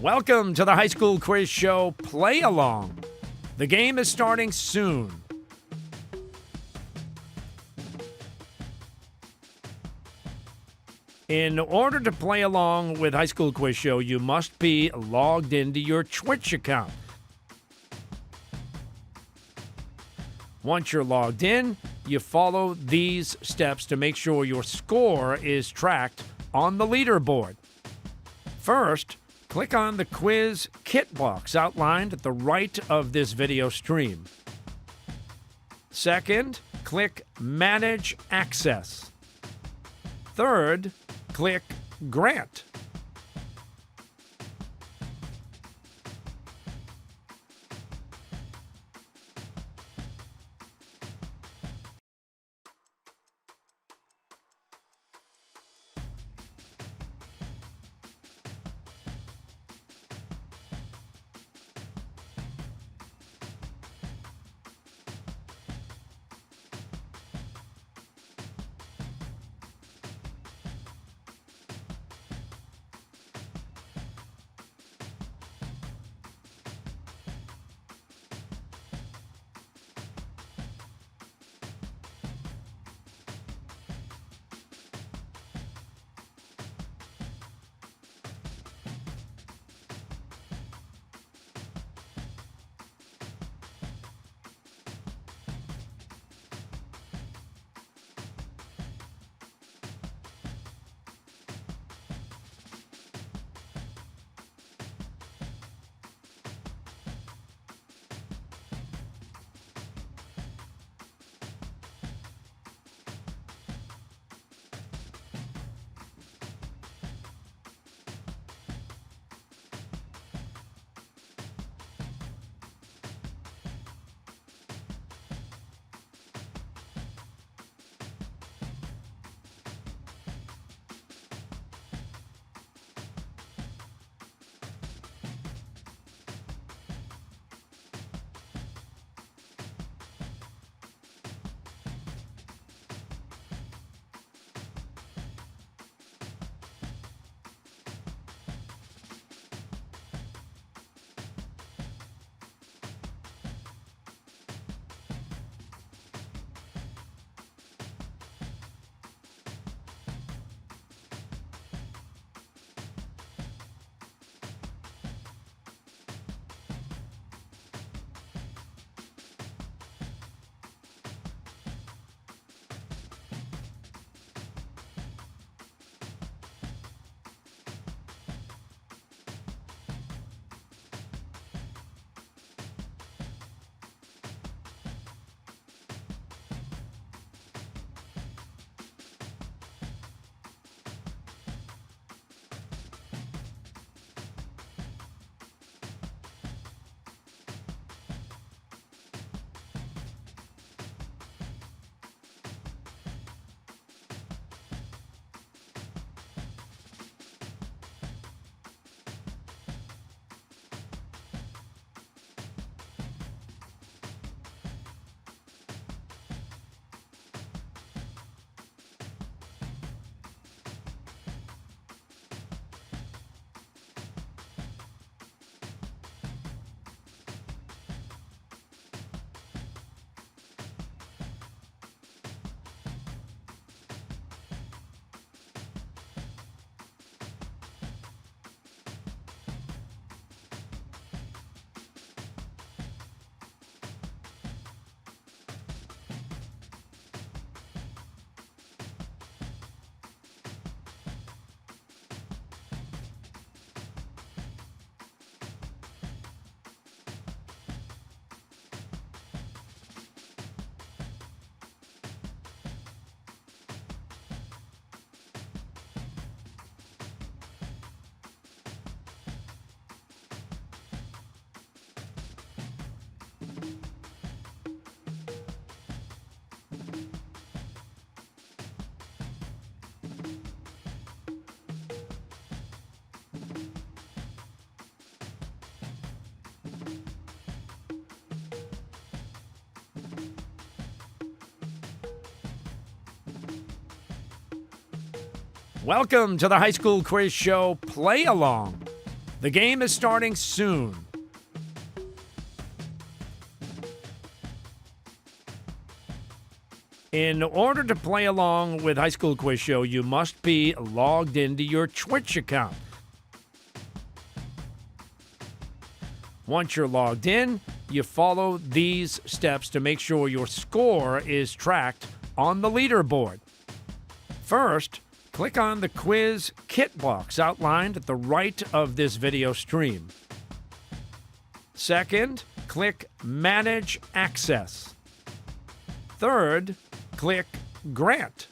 Welcome to the High School Quiz Show Play Along. The game is starting soon. In order to play along with High School Quiz Show, you must be logged into your Twitch account. Once you're logged in, you follow these steps to make sure your score is tracked on the leaderboard. First, click on the quiz kit box outlined at the right of this video stream. Second, click Manage Access. Third, click Grant. Welcome to the High School Quiz Show Play Along. The game is starting soon. In order to play along with High School Quiz Show, you must be logged into your Twitch account. Once you're logged in, you follow these steps to make sure your score is tracked on the leaderboard. First, click on the quiz kit box outlined at the right of this video stream. Second, click Manage Access. Third, click Grant.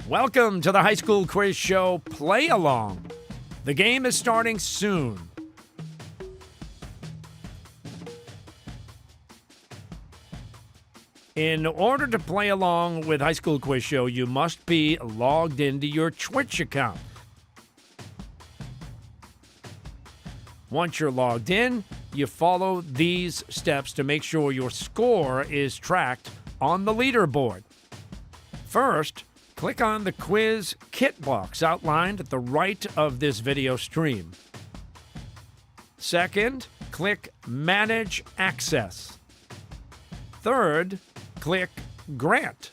Welcome to the High School Quiz Show Play Along. The game is starting soon. In order to play along with High School Quiz Show, you must be logged into your Twitch account. Once you're logged in, you follow these steps to make sure your score is tracked on the leaderboard. First, click on the quiz kit box outlined at the right of this video stream. Second, click Manage Access. Third, click Grant.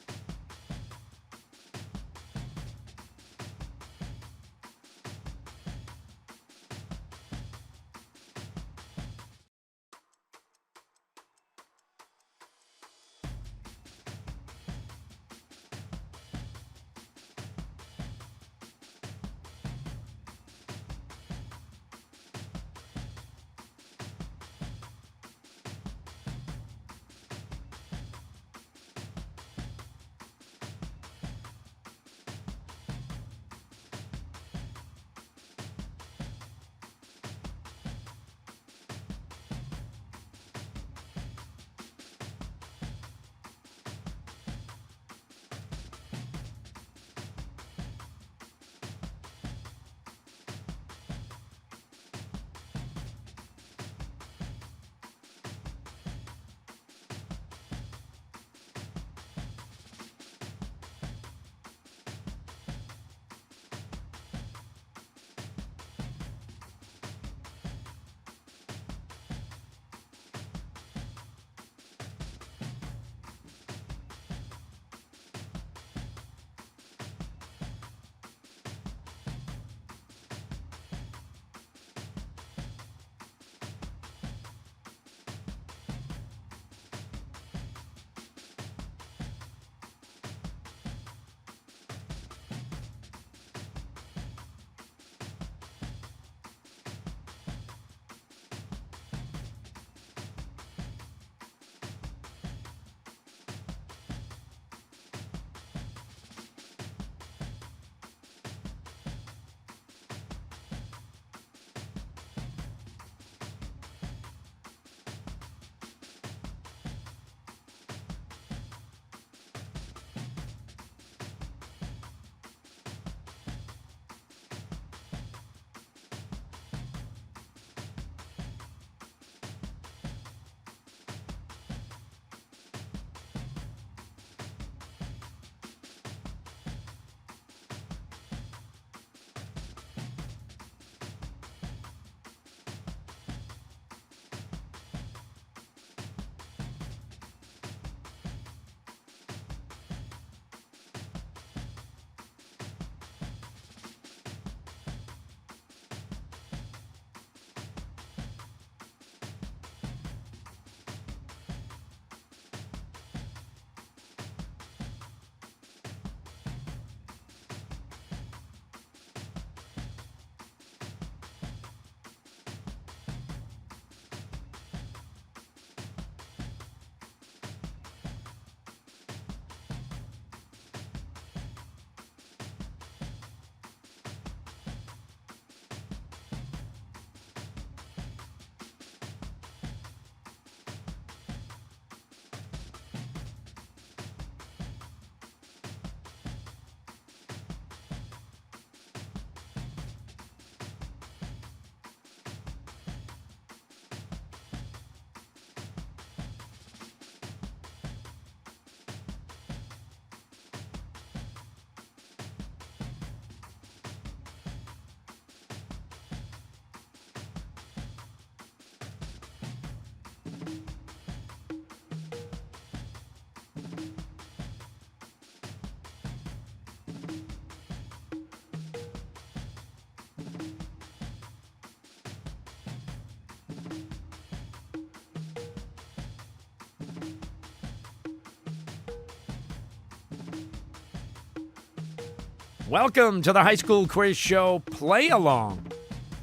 Welcome to the High School Quiz Show Play Along.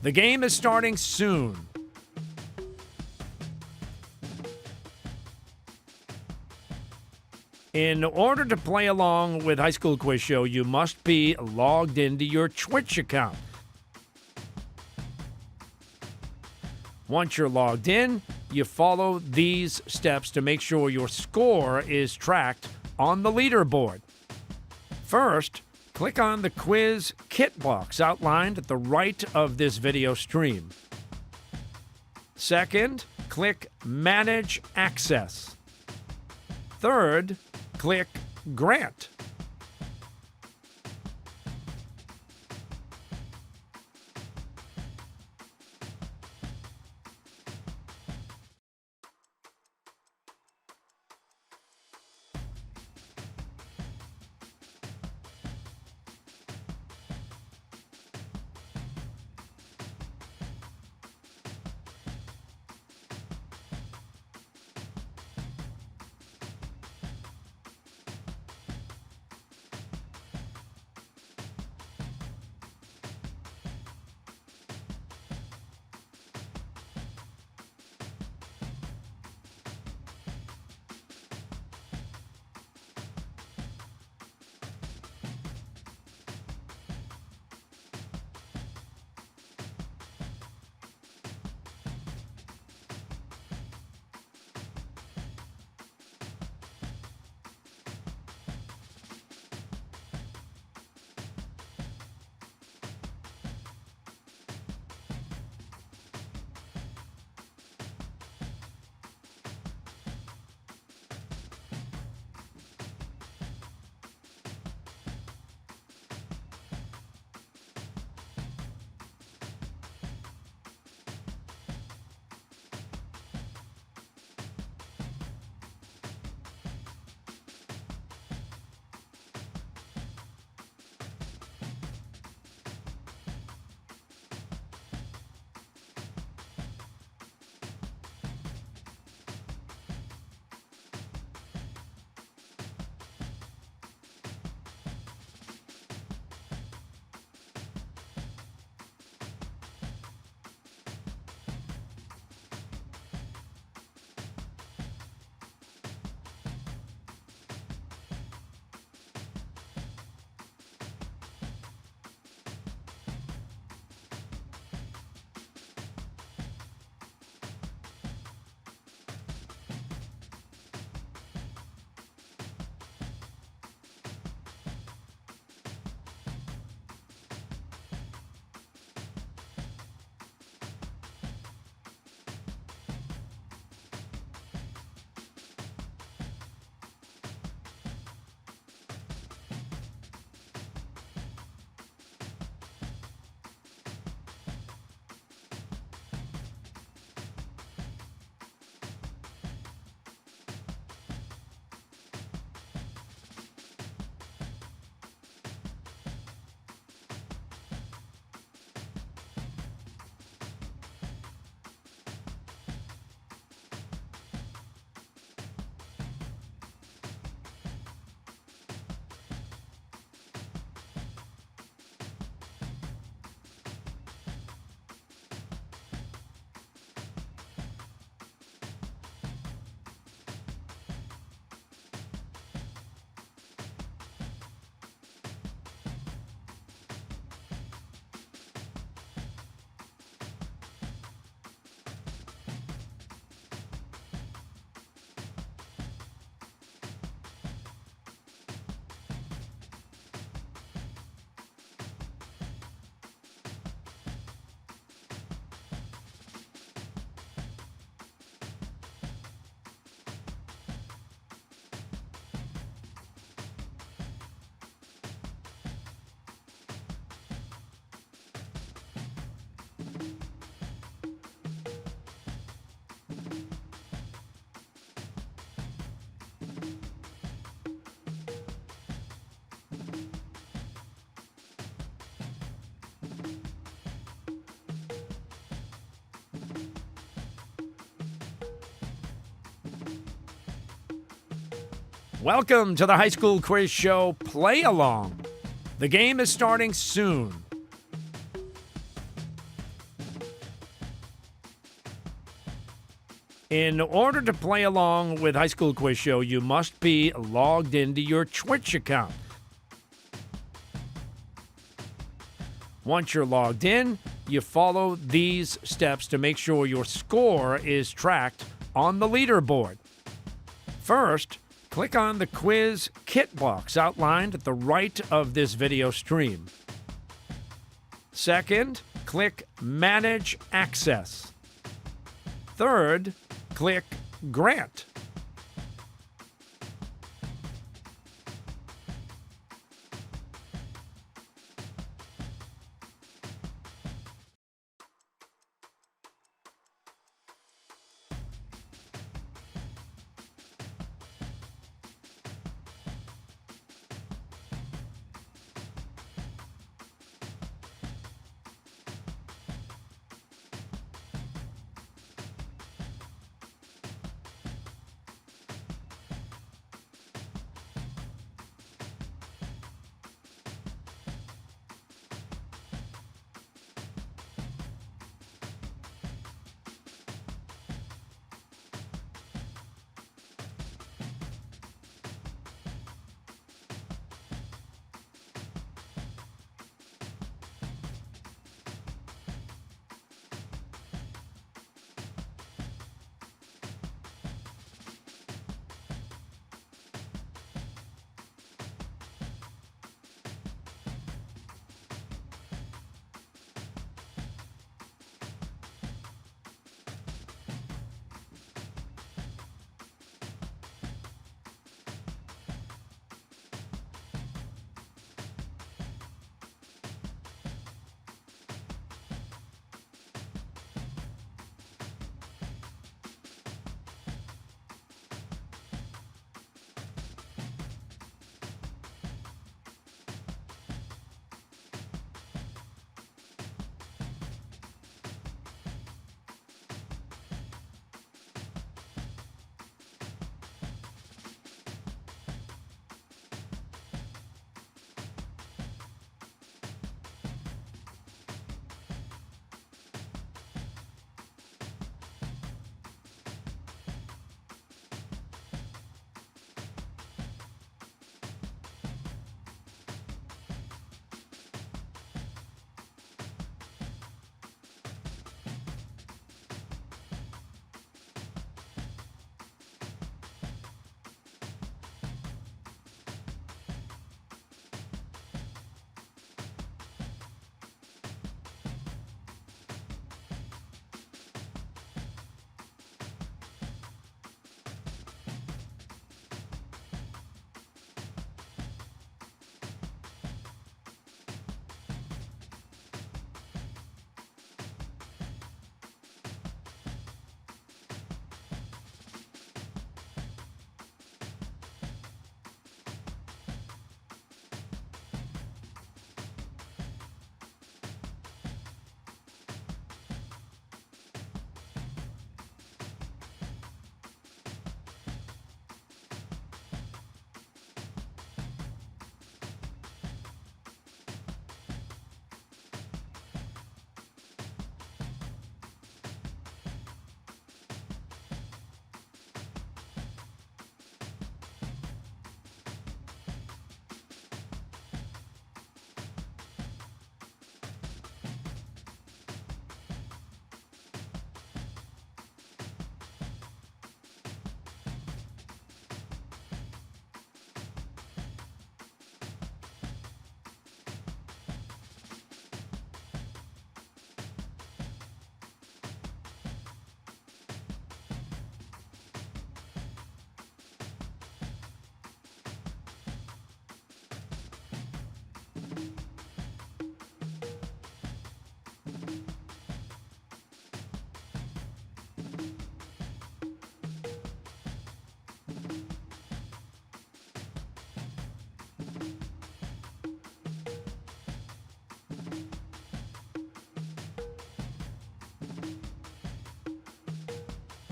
The game is starting soon. In order to play along with High School Quiz Show, you must be logged into your Twitch account. Once you're logged in, you follow these steps to make sure your score is tracked on the leaderboard. First, click on the quiz kit box outlined at the right of this video stream. Second, click Manage Access. Third, click Grant. Welcome to the High School Quiz Show Play Along. The game is starting soon. In order to play along with High School Quiz Show, you must be logged into your Twitch account. Once you're logged in, you follow these steps to make sure your score is tracked on the leaderboard. First, click on the quiz kit box outlined at the right of this video stream. Second, click Manage Access. Third, click Grant.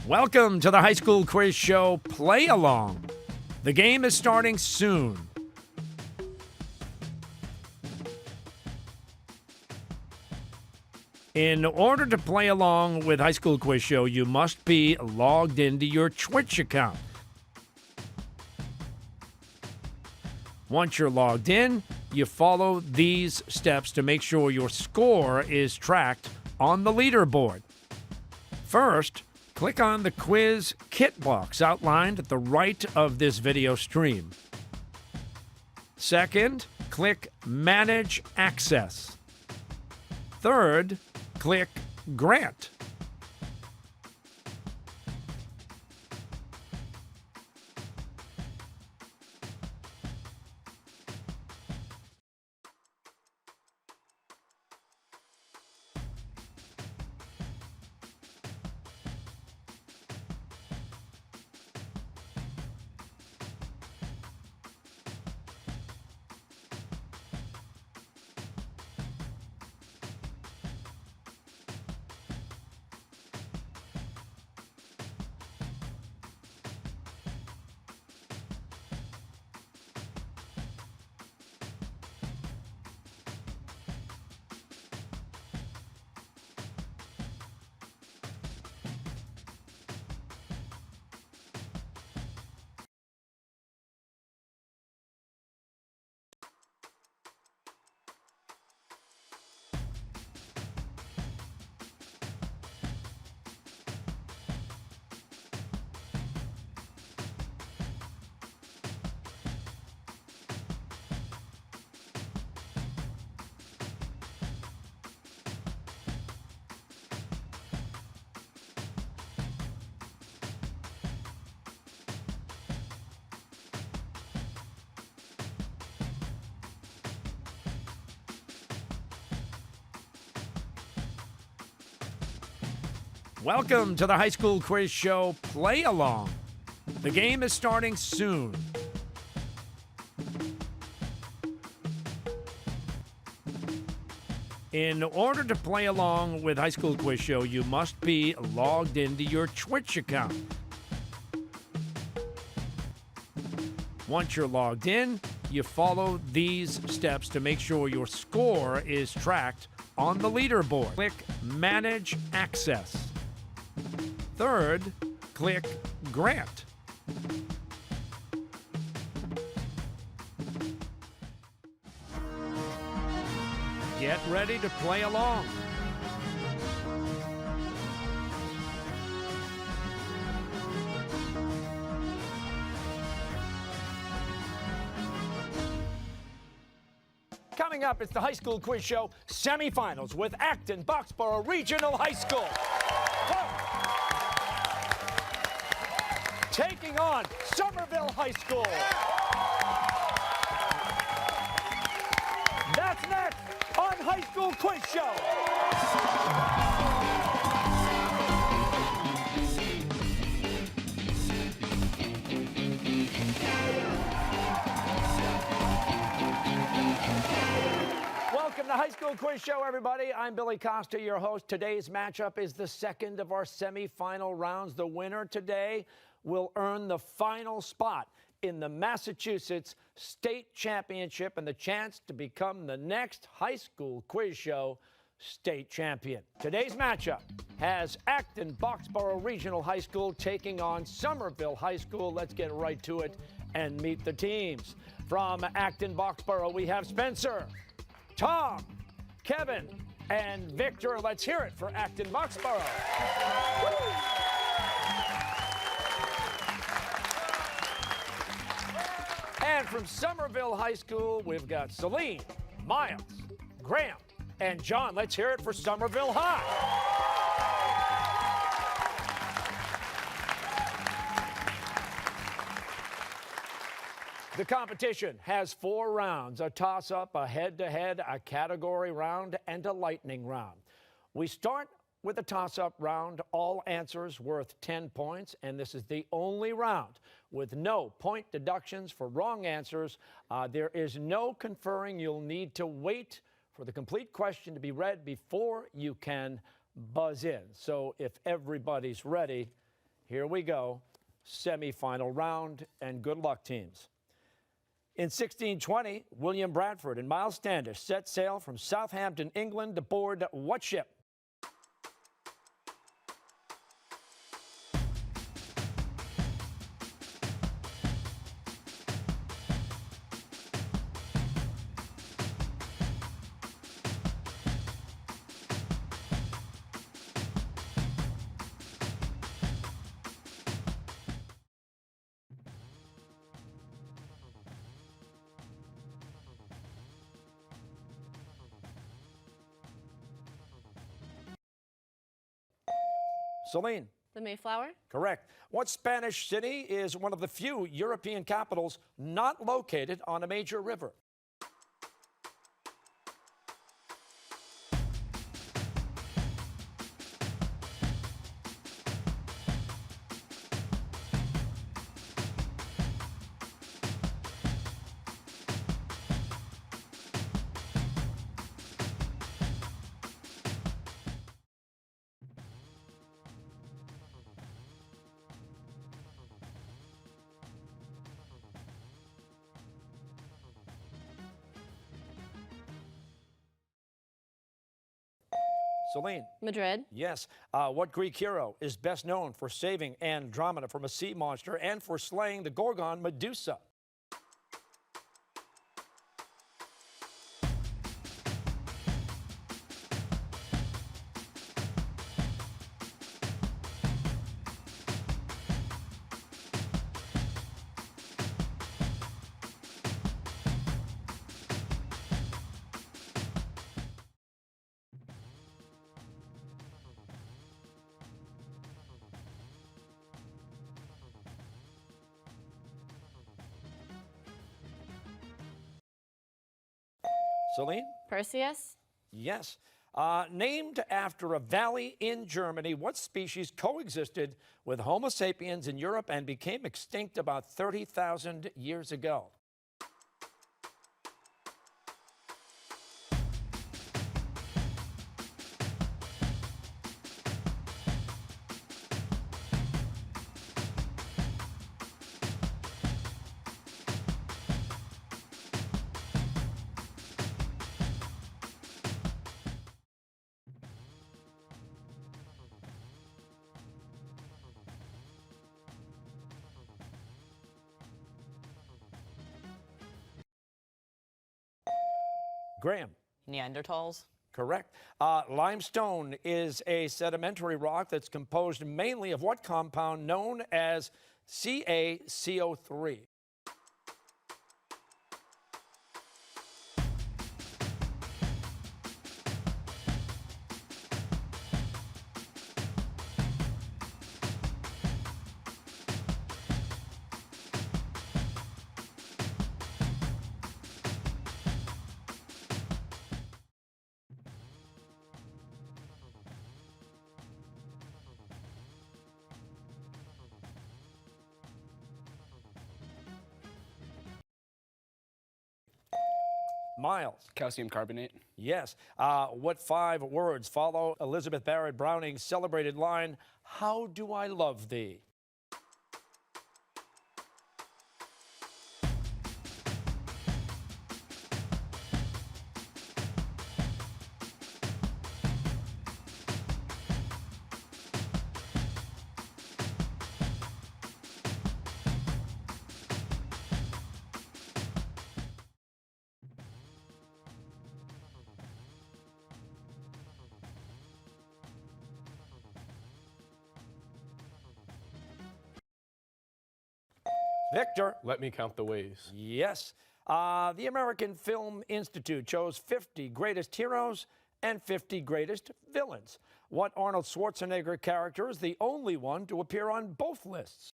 Welcome to the High School Quiz Show Play Along. The game is starting soon. In order to play along with High School Quiz Show, you must be logged into your Twitch account. Once you're logged in, you follow these steps to make sure your score is tracked on the leaderboard. First, click on the quiz kit box outlined at the right of this video stream. Second, click Manage Access. Third, click Grant. Welcome to the High School Quiz Show Play Along. The game is starting soon. In order to play along with High School Quiz Show, you must be logged into your Twitch account. Once you're logged in, you follow these steps to make sure your score is tracked on the leaderboard. Click Manage Access. Third, click Grant. Get ready to play along. Coming up, it's the High School Quiz Show semifinals with Acton-Boxborough Regional High School. Whoa. Taking on Somerville High School. That's next on High School Quiz Show. Welcome to High School Quiz Show, everybody. I'm Billy Costa, your host. Today's matchup is the second of our semifinal rounds. The winner today will earn the final spot in the Massachusetts State Championship and the chance to become the next High School Quiz Show state champion. Today's matchup has Acton-Boxborough Regional High School taking on Somerville High School. Let's get right to it and meet the teams. From Acton-Boxborough, we have Spencer, Tom, Kevin, and Victor. Let's hear it for Acton-Boxborough. And from Somerville High School, we've got Celine, Miles, Graham, and John. Let's hear it for Somerville High. The competition has 4 rounds, a toss-up, a head-to-head, a category round, and a lightning round. We start with a toss-up round, all answers worth 10 points, and this is the only round with no point deductions for wrong answers. There is no conferring. You'll need to wait for the complete question to be read before you can buzz in. So if everybody's ready, here we go. Semifinal round, and good luck, teams. In 1620, William Bradford and Miles Standish set sail from Southampton, England, aboard what ship? Celine. The Mayflower. Correct. What Spanish city is one of the few European capitals not located on a major river? Celine. Madrid. Yes. What Greek hero is best known for saving Andromeda from a sea monster and for slaying the Gorgon Medusa? Celine? Perseus. Yes. Named after a valley in Germany, what species coexisted with Homo sapiens in Europe and became extinct about 30,000 years ago? Graham. Neanderthals. Correct. Limestone is a sedimentary rock that's composed mainly of what compound known as CaCO3? Miles. Calcium carbonate. Yes. What 5 words follow Elizabeth Barrett Browning's celebrated line, "How do I love thee"? Victor. Let me count the ways. Yes. The American Film Institute chose 50 greatest heroes and 50 greatest villains. What Arnold Schwarzenegger character is the only one to appear on both lists?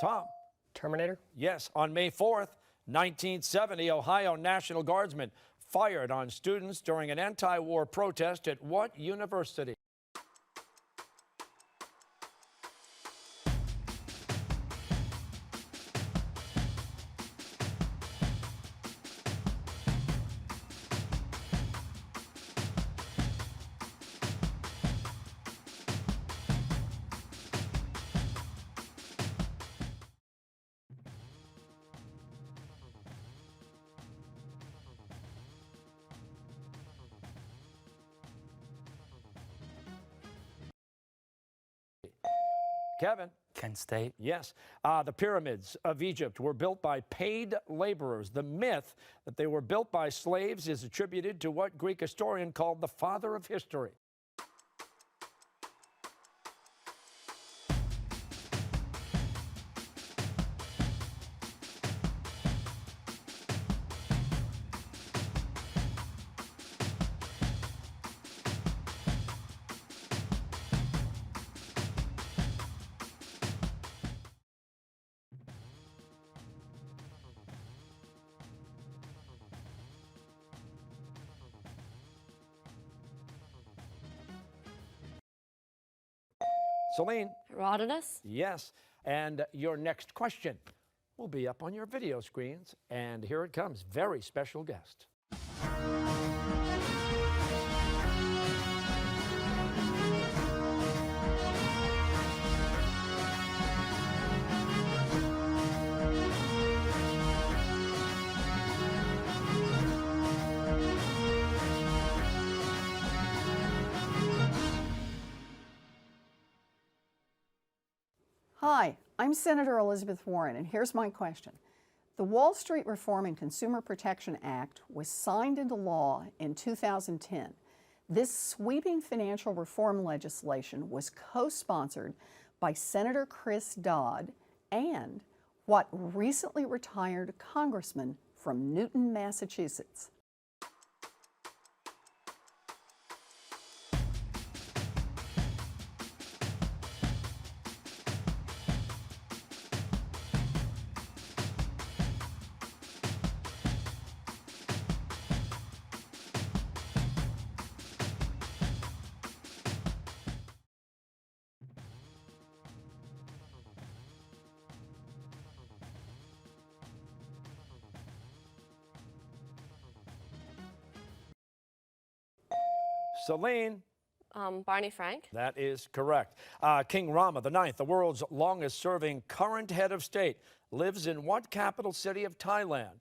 Tom. Terminator? Yes. On May 4th, 1970, Ohio National Guardsmen fired on students during an anti-war protest at what university? Kevin. Kent State. Yes. The pyramids of Egypt were built by paid laborers. The myth that they were built by slaves is attributed to what Greek historian called the father of history. Celine. Herodotus? Yes. And your next question will be up on your video screens. And here it comes. Very special guest. Hi, I'm Senator Elizabeth Warren, and here's my question. The Wall Street Reform and Consumer Protection Act was signed into law in 2010. This sweeping financial reform legislation was co-sponsored by Senator Chris Dodd and what recently retired congressman from Newton, Massachusetts. Celine. Barney Frank? That is correct. King Rama IX, the world's longest-serving current head of state, lives in what capital city of Thailand?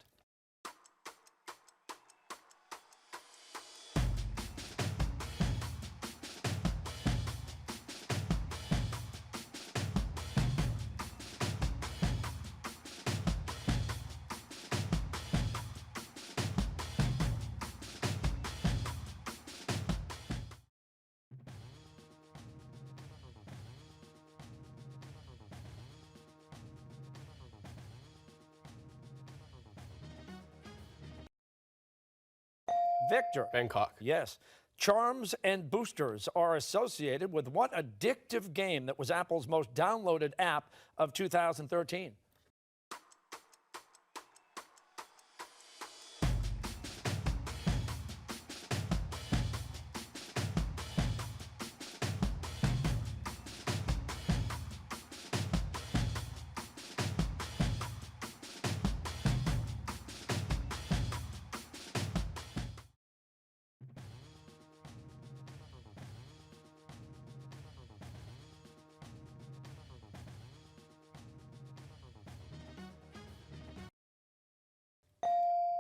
Victor. Bangkok. Yes. Charms and boosters are associated with what addictive game that was Apple's most downloaded app of 2013?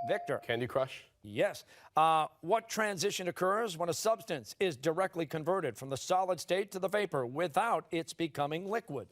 Victor. Candy Crush. Yes. What transition occurs when a substance is directly converted from the solid state to the vapor without its becoming liquid?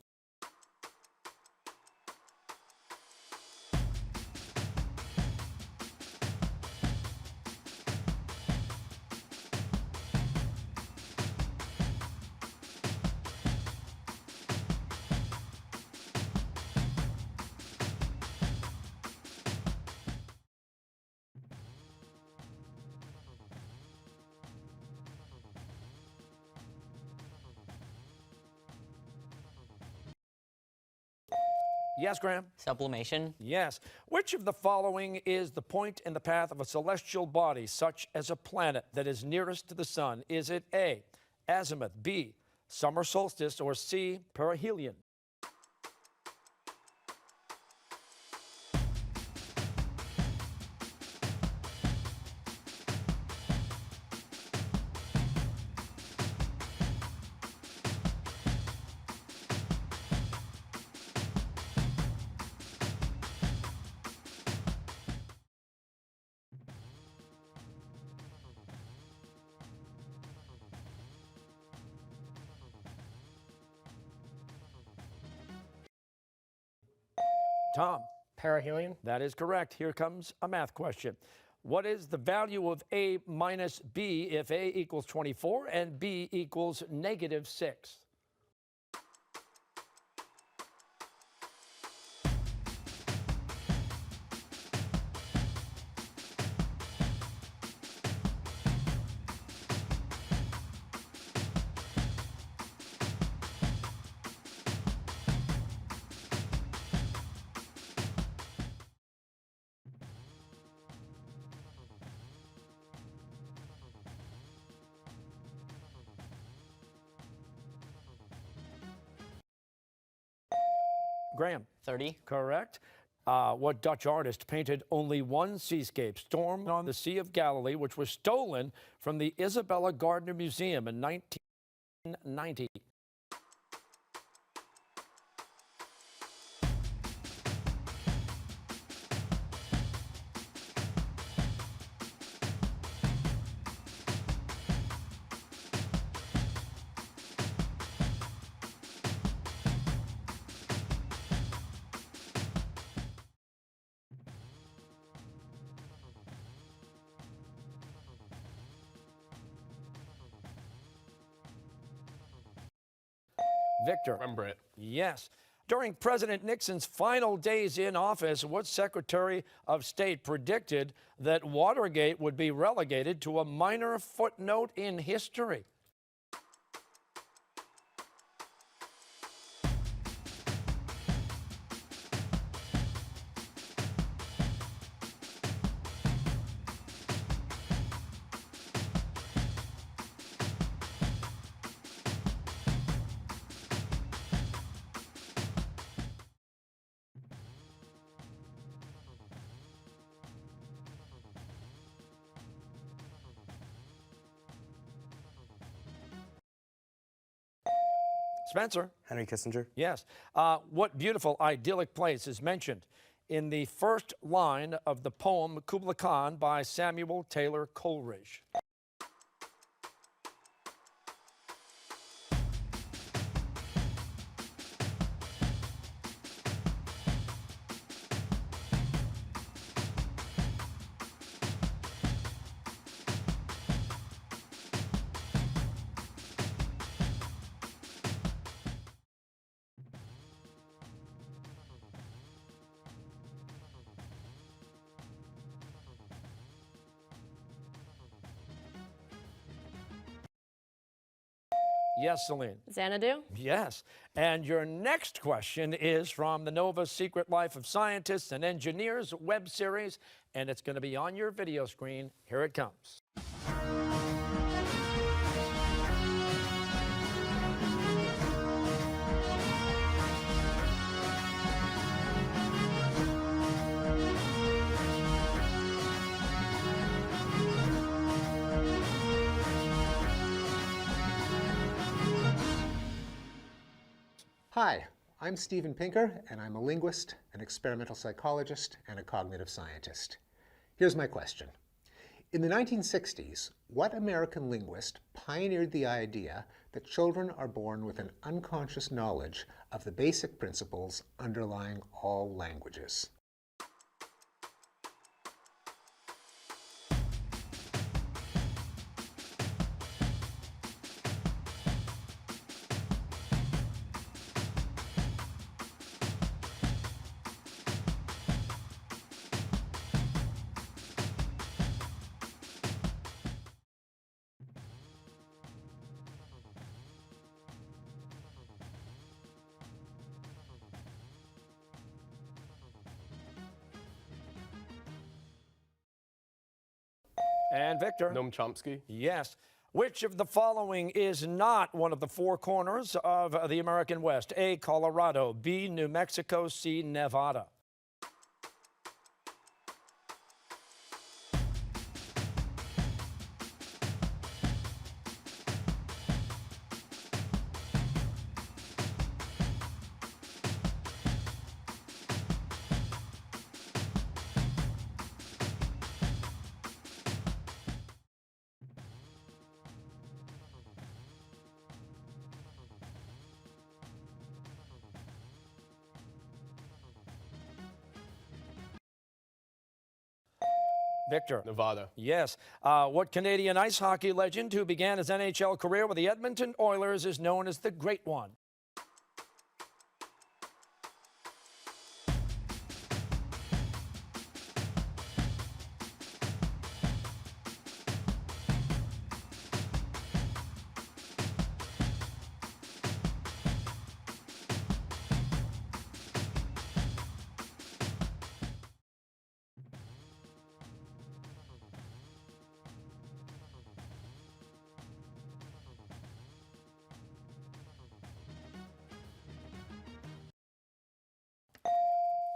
Yes, Graham? Sublimation. Yes. Which of the following is the point in the path of a celestial body, such as a planet, that is nearest to the sun? Is it A, azimuth, B, summer solstice, or C, perihelion? Tom. Perihelion. That is correct. Here comes a math question. What is the value of A minus B if A equals 24 and B equals -6? Graham. 30. Correct. What Dutch artist painted only one seascape, Storm on the Sea of Galilee, which was stolen from the Isabella Gardner Museum in 1990? Victor. Remember it. Yes. During President Nixon's final days in office, what Secretary of State predicted that Watergate would be relegated to a minor footnote in history? Spencer. Henry Kissinger. Yes. What beautiful, idyllic place is mentioned in the first line of the poem Kubla Khan by Samuel Taylor Coleridge? Yes, Celine. Xanadu. Yes. And your next question is from the Nova Secret Life of Scientists and Engineers web series, and it's going to be on your video screen. Here it comes. Hi, I'm Steven Pinker, and I'm a linguist, an experimental psychologist, and a cognitive scientist. Here's my question. In the 1960s, what American linguist pioneered the idea that children are born with an unconscious knowledge of the basic principles underlying all languages? And Victor. Noam Chomsky. Yes. Which of the following is not one of the four corners of the American West? A, Colorado, B, New Mexico, C, Nevada. Victor. Nevada. Yes. What Canadian ice hockey legend who began his NHL career with the Edmonton Oilers is known as the Great One?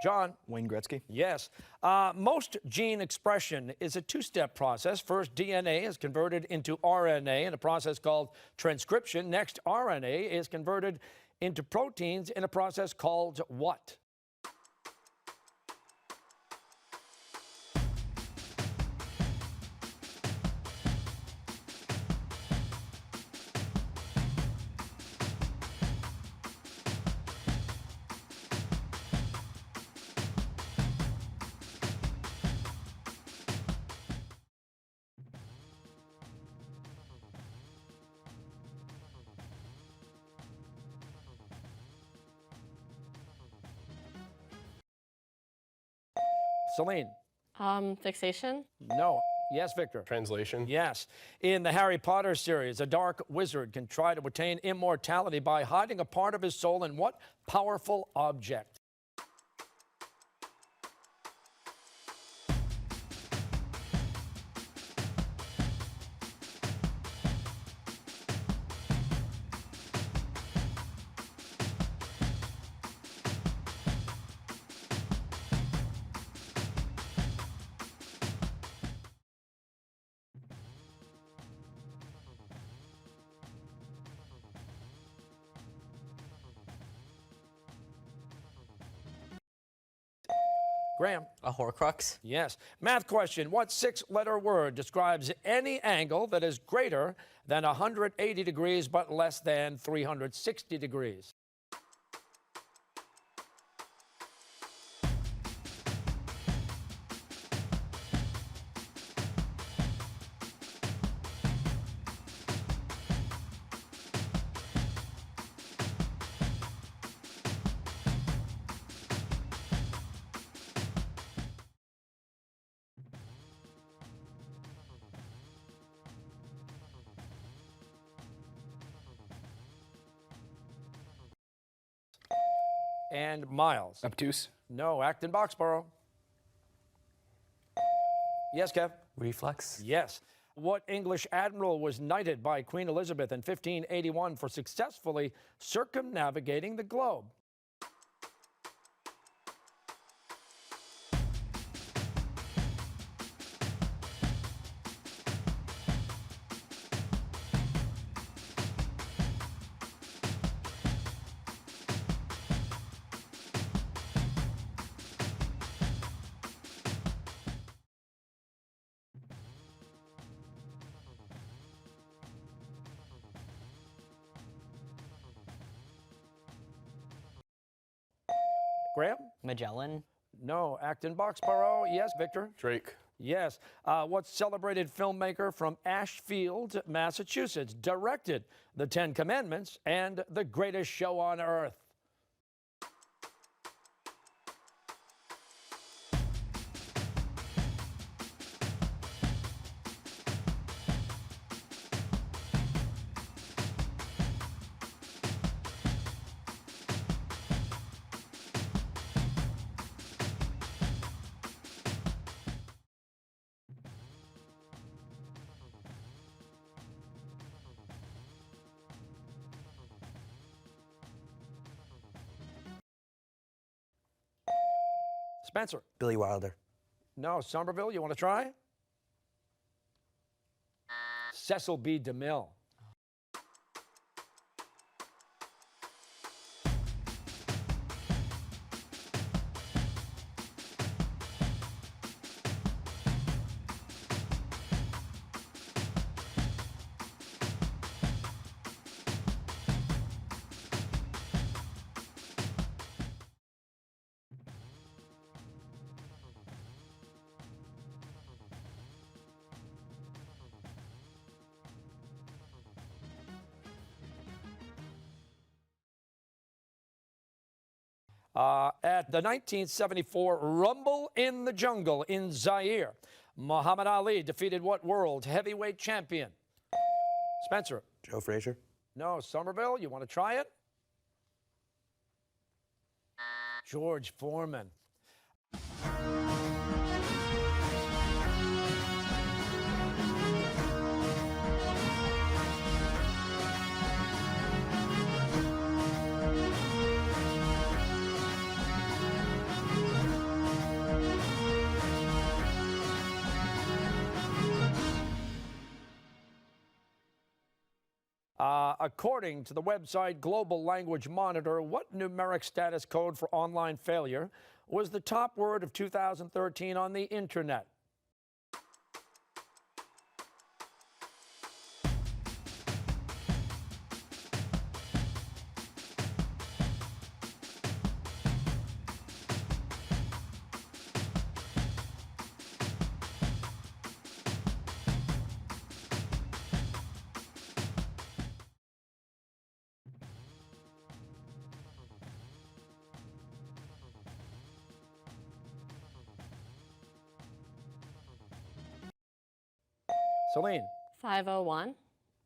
John. Wayne Gretzky. Yes. Most gene expression is a two-step process. First, DNA is converted into RNA in a process called transcription. Next, RNA is converted into proteins in a process called what? Celine. Fixation. No. Yes, Victor. Translation. Yes. In the Harry Potter series, a dark wizard can try to attain immortality by hiding a part of his soul in what powerful object? Graham. A Horcrux. Yes. Math question. What six-letter word describes any angle that is greater than 180 degrees but less than 360 degrees? And Miles. Obtuse. No. Acton-Boxborough. Yes, Kev? Reflex. Yes. What English admiral was knighted by Queen Elizabeth in 1581 for successfully circumnavigating the globe? Graham? Magellan. No. Acton-Boxborough. Yes, Victor? Drake. Yes. What celebrated filmmaker from Ashfield, Massachusetts, directed The Ten Commandments and The Greatest Show on Earth? Spencer? Billy Wilder. No. Somerville, you want to try? Cecil B. DeMille. At the 1974 Rumble in the Jungle in Zaire, Muhammad Ali defeated what world heavyweight champion? Spencer. Joe Frazier. No. Somerville, you want to try it? George Foreman. According to the website Global Language Monitor, what numeric status code for online failure was the top word of 2013 on the internet? Celine. 501.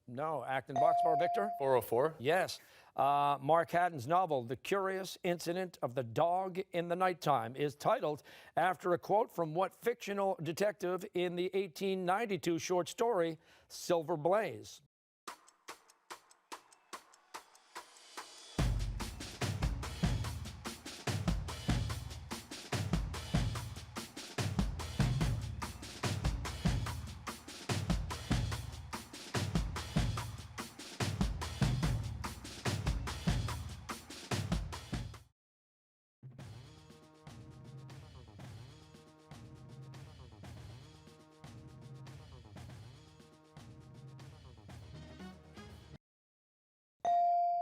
No. Acton-Boxborough. Victor. 404. Yes. Mark Haddon's novel, The Curious Incident of the Dog in the Nighttime, is titled after a quote from what fictional detective in the 1892 short story, Silver Blaze?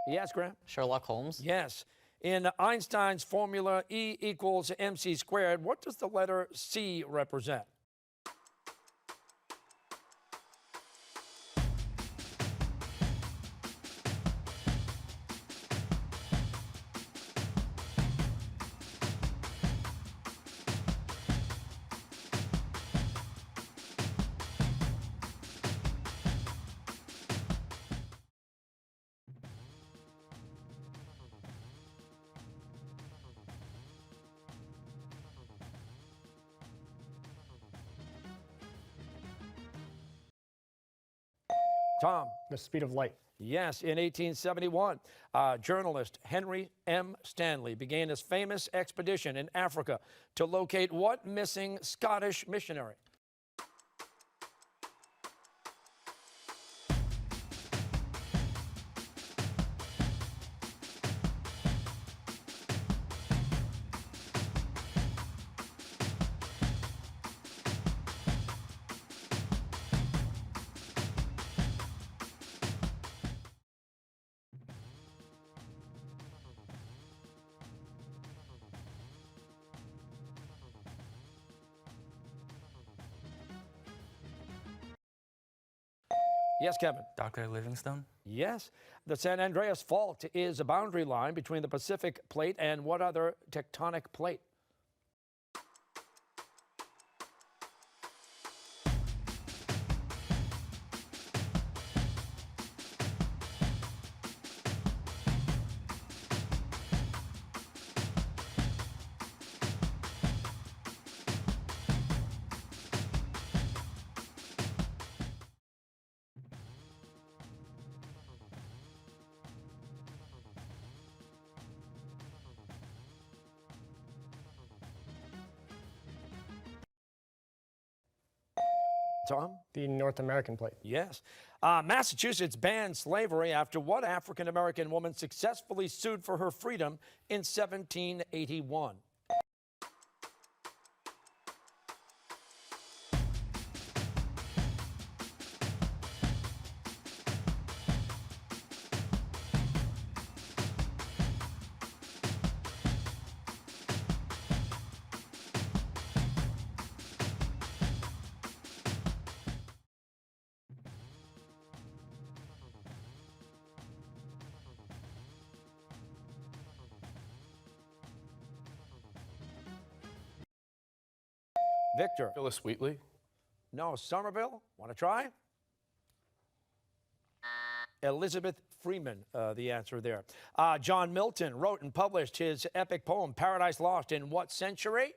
Yes, Graham? Sherlock Holmes. Yes. In Einstein's formula E equals mc squared, what does the letter C represent? Tom. The speed of light. Yes, in 1871, journalist Henry M. Stanley began his famous expedition in Africa to locate what missing Scottish missionary? Yes, Kevin. Dr. Livingstone. Yes. The San Andreas Fault is a boundary line between the Pacific Plate and what other tectonic plate? Tom? The North American plate. Yes. Massachusetts banned slavery after what African-American woman successfully sued for her freedom in 1781? Victor. Phyllis Wheatley. No. Somerville. Want to try? Elizabeth Freeman, the answer there. John Milton wrote and published his epic poem, Paradise Lost, in what century?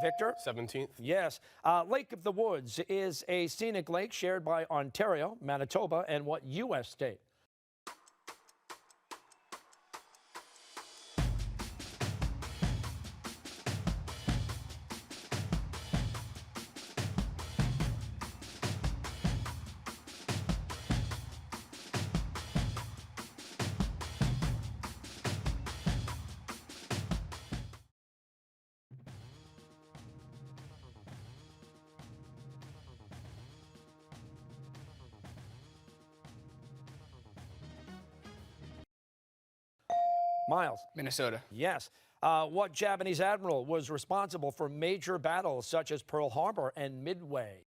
Victor? 17th. Yes. Lake of the Woods is a scenic lake shared by Ontario, Manitoba, and what U.S. state? Miles? Minnesota. Yes. What Japanese admiral was responsible for major battles such as Pearl Harbor and Midway?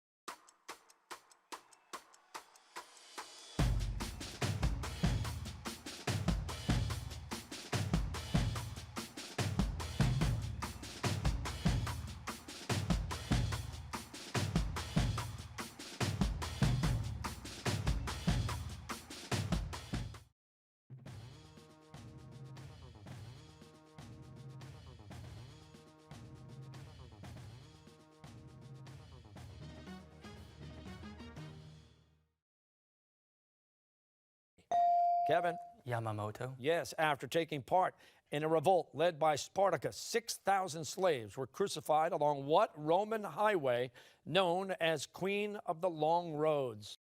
Kevin? Yamamoto. Yes. After taking part in a revolt led by Spartacus, 6,000 slaves were crucified along what Roman highway known as Queen of the Long Roads?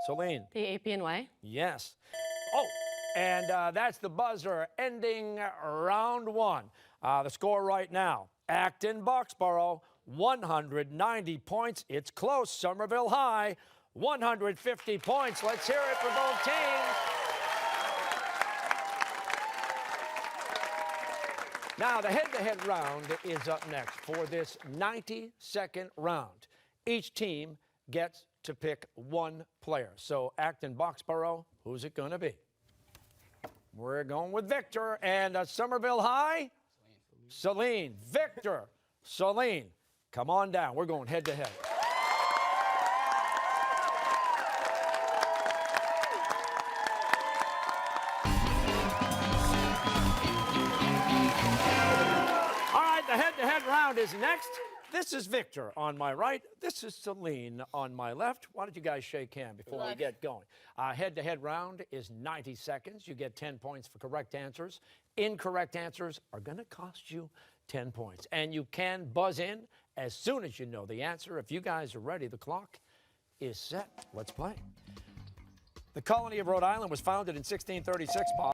Celine? The Appian Way. Yes. Oh, and that's the buzzer ending round one. The score right now, Acton-Boxborough, 190 points. It's close. Somerville High, 150 points. Let's hear it for both teams. Now, the head-to-head round is up next for this 90-second round. Each team gets to pick one player. So, Acton-Boxborough, who's it going to be? We're going with Victor. And Somerville High? Celine. Victor. Celine. Come on down. We're going head-to-head. All right, the head-to-head round is next. This is Victor on my right. This is Celine on my left. Why don't you guys shake hands before we get going? Head-to-head round is 90 seconds. You get 10 points for correct answers. Incorrect answers are going to cost you 10 points. And you can buzz in as soon as you know the answer. If you guys are ready, the clock is set. Let's play. The colony of Rhode Island was founded in 1636, Bob.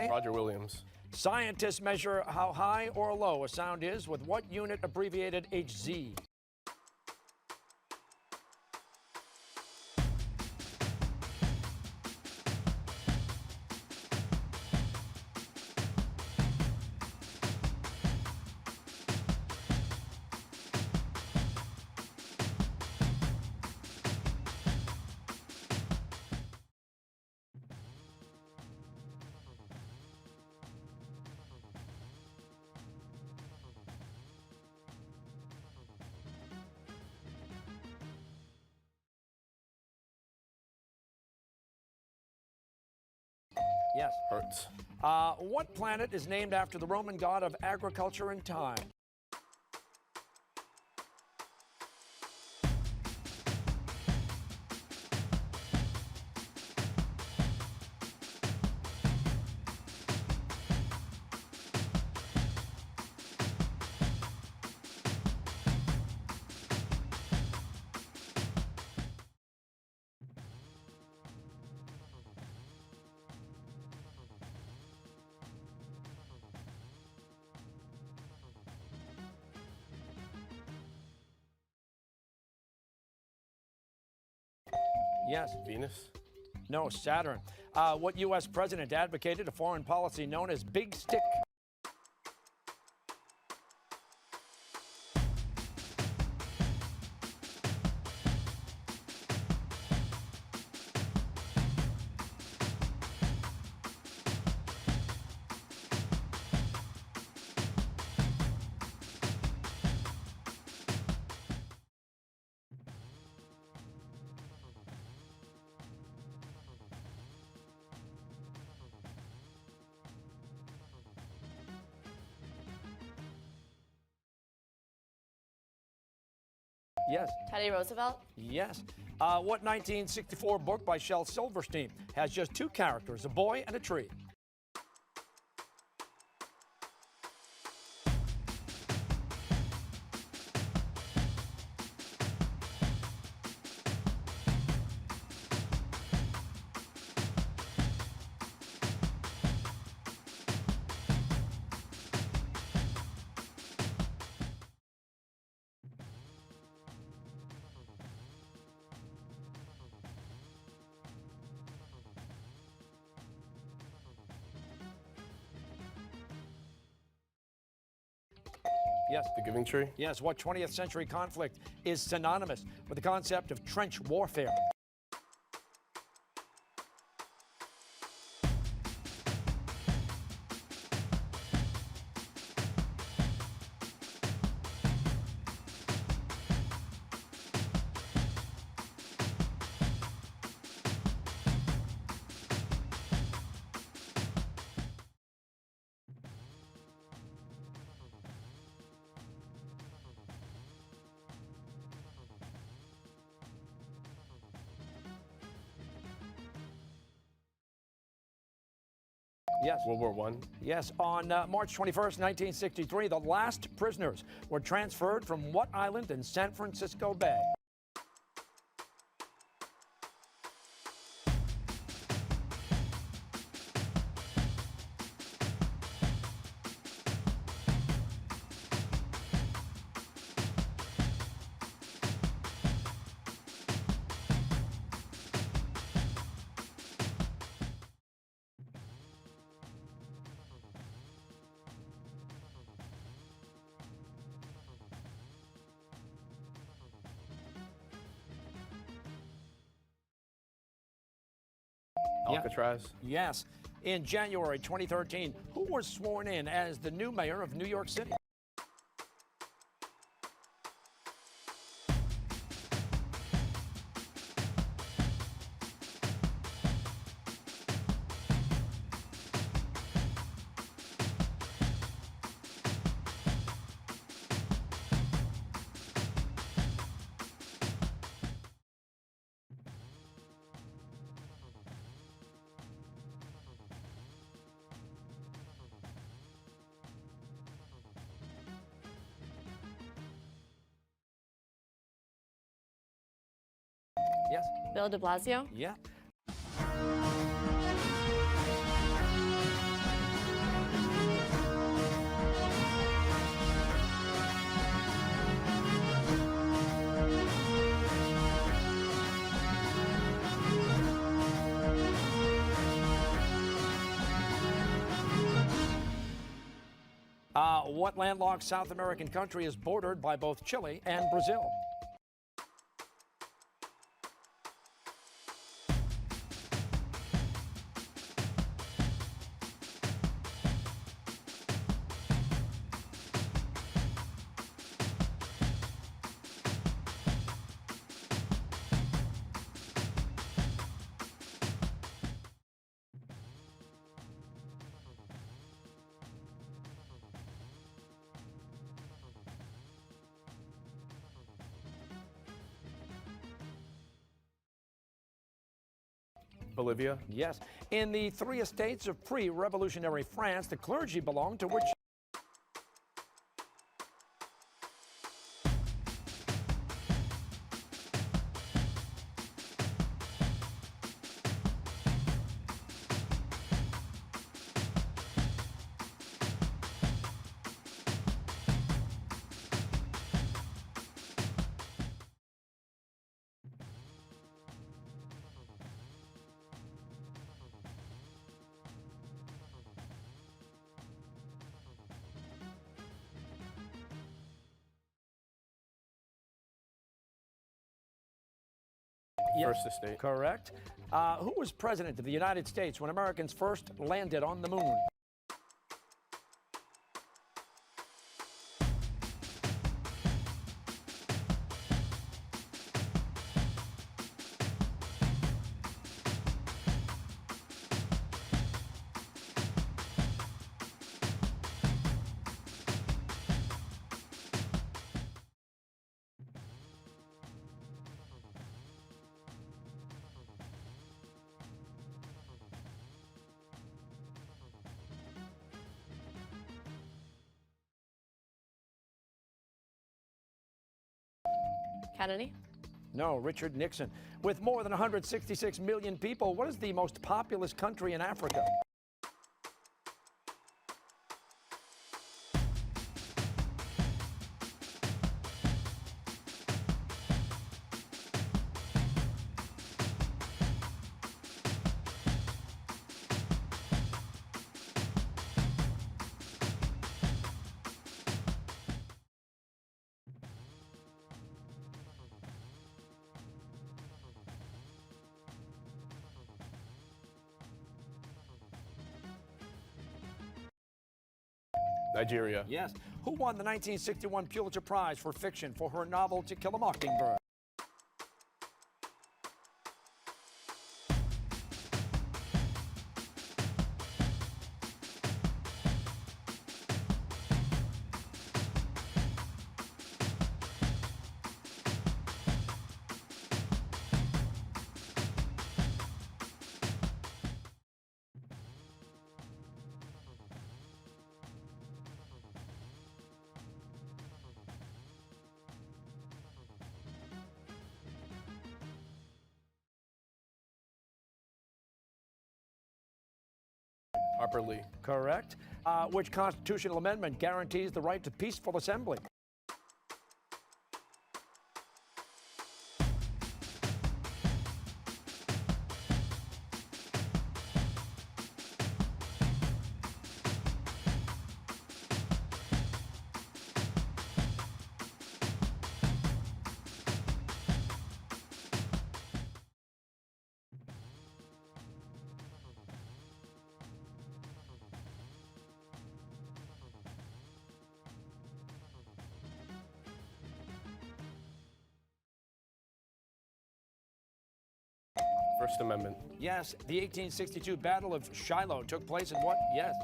Roger Williams. Scientists measure how high or low a sound is with what unit abbreviated HZ? Yes. Hertz. What planet is named after the Roman god of agriculture and time? Yes. Venus. No, Saturn. What U.S. president advocated a foreign policy known as Big Stick? Yes. Teddy Roosevelt. Yes. What 1964 book by Shel Silverstein has just two characters, a boy and a tree? Yes. The Giving Tree. Yes. What 20th century conflict is synonymous with the concept of trench warfare? Yes. World War One. Yes. On March 21st, 1963, the last prisoners were transferred from what island in San Francisco Bay? Yeah. Alcatraz. Yes. In January 2013, who was sworn in as the new mayor of New York City? Yes. Bill de Blasio. Yeah. What landlocked South American country is bordered by both Chile and Brazil? Bolivia. Yes. In the three estates of pre-revolutionary France, the clergy belonged to which? First estate. Correct. Who was president of the United States when Americans first landed on the moon? Kennedy. No, Richard Nixon. With more than 166 million people, what is the most populous country in Africa? Nigeria. Yes. Who won the 1961 Pulitzer Prize for fiction for her novel To Kill a Mockingbird? Harper Lee. Correct. Which constitutional amendment guarantees the right to peaceful assembly? First Amendment. Yes. The 1862 Battle of Shiloh took place in what? Yes.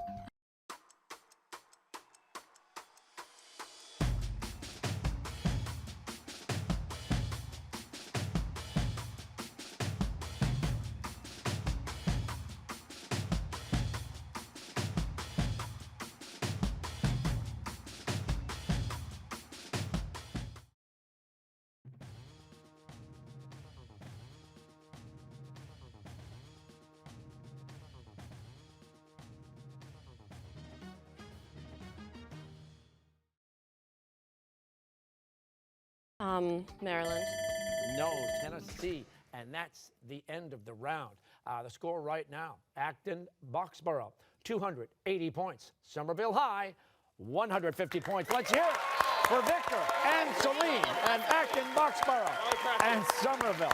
Maryland. No, Tennessee. And that's the end of the round. The score right now, Acton-Boxborough, 280 points. Somerville High, 150 points. Let's hear it for Victor and Celine and Acton-Boxborough and Somerville.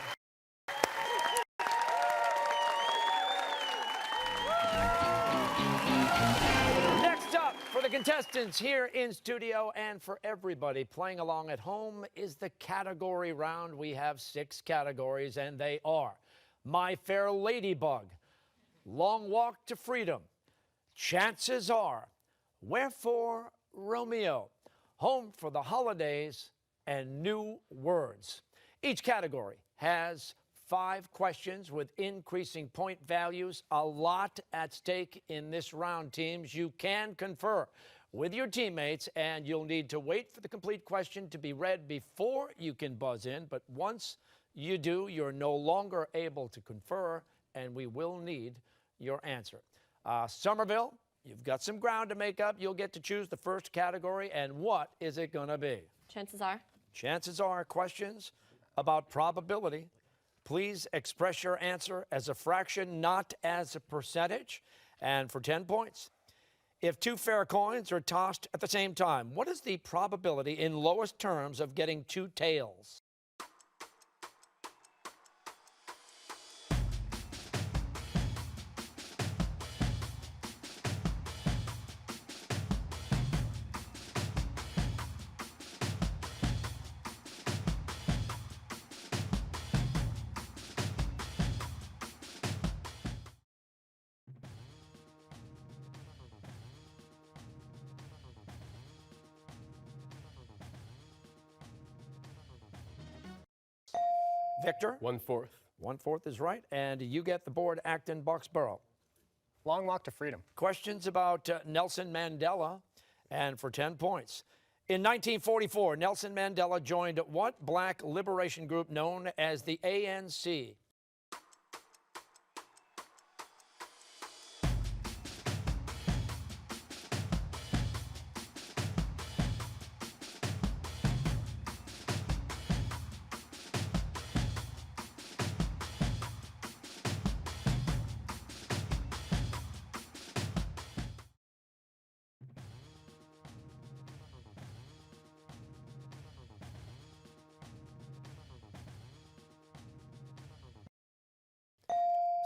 Next up, for the contestants here in studio and for everybody playing along at home, is the category round. We have 6 categories, and they are My Fair Ladybug, Long Walk to Freedom, Chances Are, Wherefore Romeo, Home for the Holidays, and New Words. Each category has 5 questions with increasing point values. A lot at stake in this round, teams. You can confer with your teammates, and you'll need to wait for the complete question to be read before you can buzz in. But once you do, you're no longer able to confer, and we will need your answer. Somerville, you've got some ground to make up. You'll get to choose the first category, and what is it going to be? Chances are. Chances are questions about probability. Please express your answer as a fraction, not as a percentage, and for 10 points. If 2 fair coins are tossed at the same time, what is the probability in lowest terms of getting 2 tails? Victor? 1/4. 1/4 is right, and you get the board, Acton-Boxborough. Long Walk to Freedom. Questions about Nelson Mandela, and for 10 points. In 1944, Nelson Mandela joined what black liberation group known as the ANC?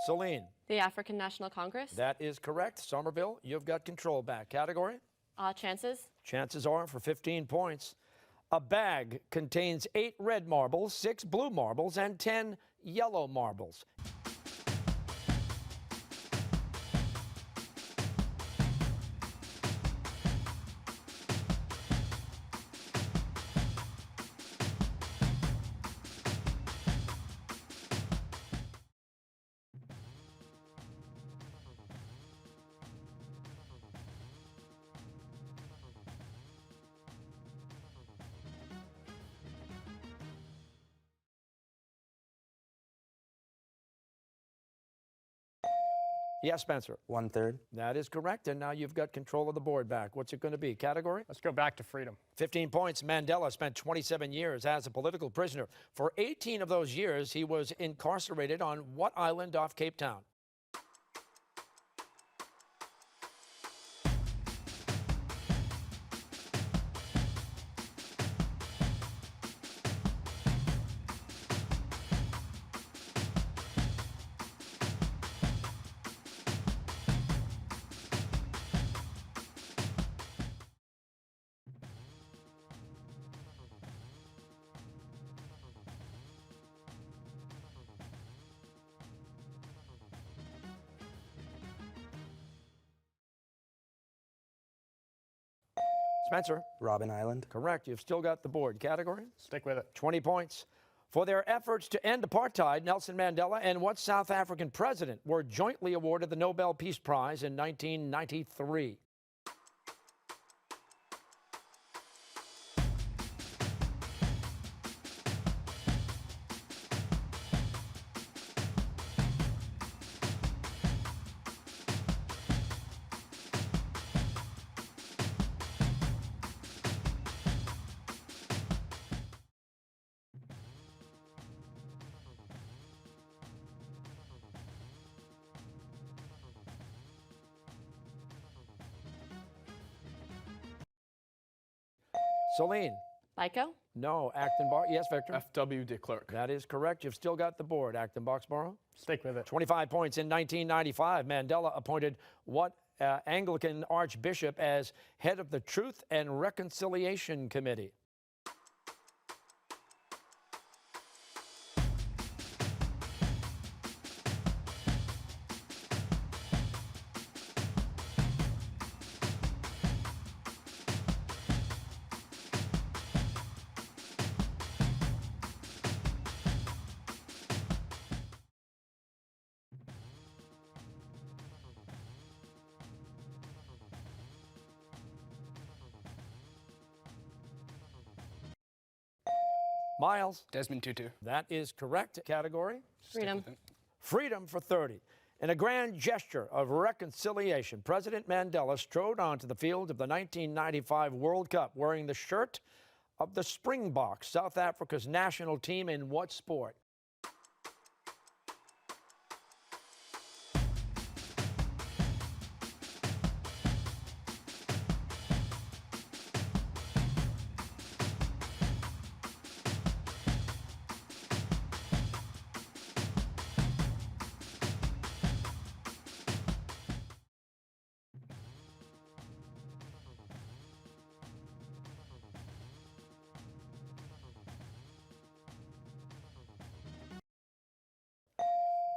Celine, The African National Congress. that is correct. Somerville, you've got control back. Category? Chances. Chances are for 15 points. A bag contains 8 red marbles, 6 blue marbles, and 10 yellow marbles. Yes, Spencer. 1/3. That is correct, and now you've got control of the board back. What's it going to be? Category? Let's go back to freedom. 15 points. Mandela spent 27 years as a political prisoner. For 18 of those years, he was incarcerated on what island off Cape Town? Spencer? Robben Island. Correct. You've still got the board. Category? Stick with it. 20 points. For their efforts to end apartheid, Nelson Mandela and what South African president were jointly awarded the Nobel Peace Prize in 1993? Celine? Lyco. No. Acton-Box? Yes, Victor? F.W. de Klerk. That is correct. You've still got the board. Acton-Boxborough? Stick with it. 25 points. In 1995, Mandela appointed what Anglican archbishop as head of the Truth and Reconciliation Committee? Miles, Desmond Tutu. that is correct category. Freedom. Freedom for 30. In a grand gesture of reconciliation, President Mandela strode onto the field of the 1995 World Cup wearing the shirt of the Springboks, South Africa's national team in what sport?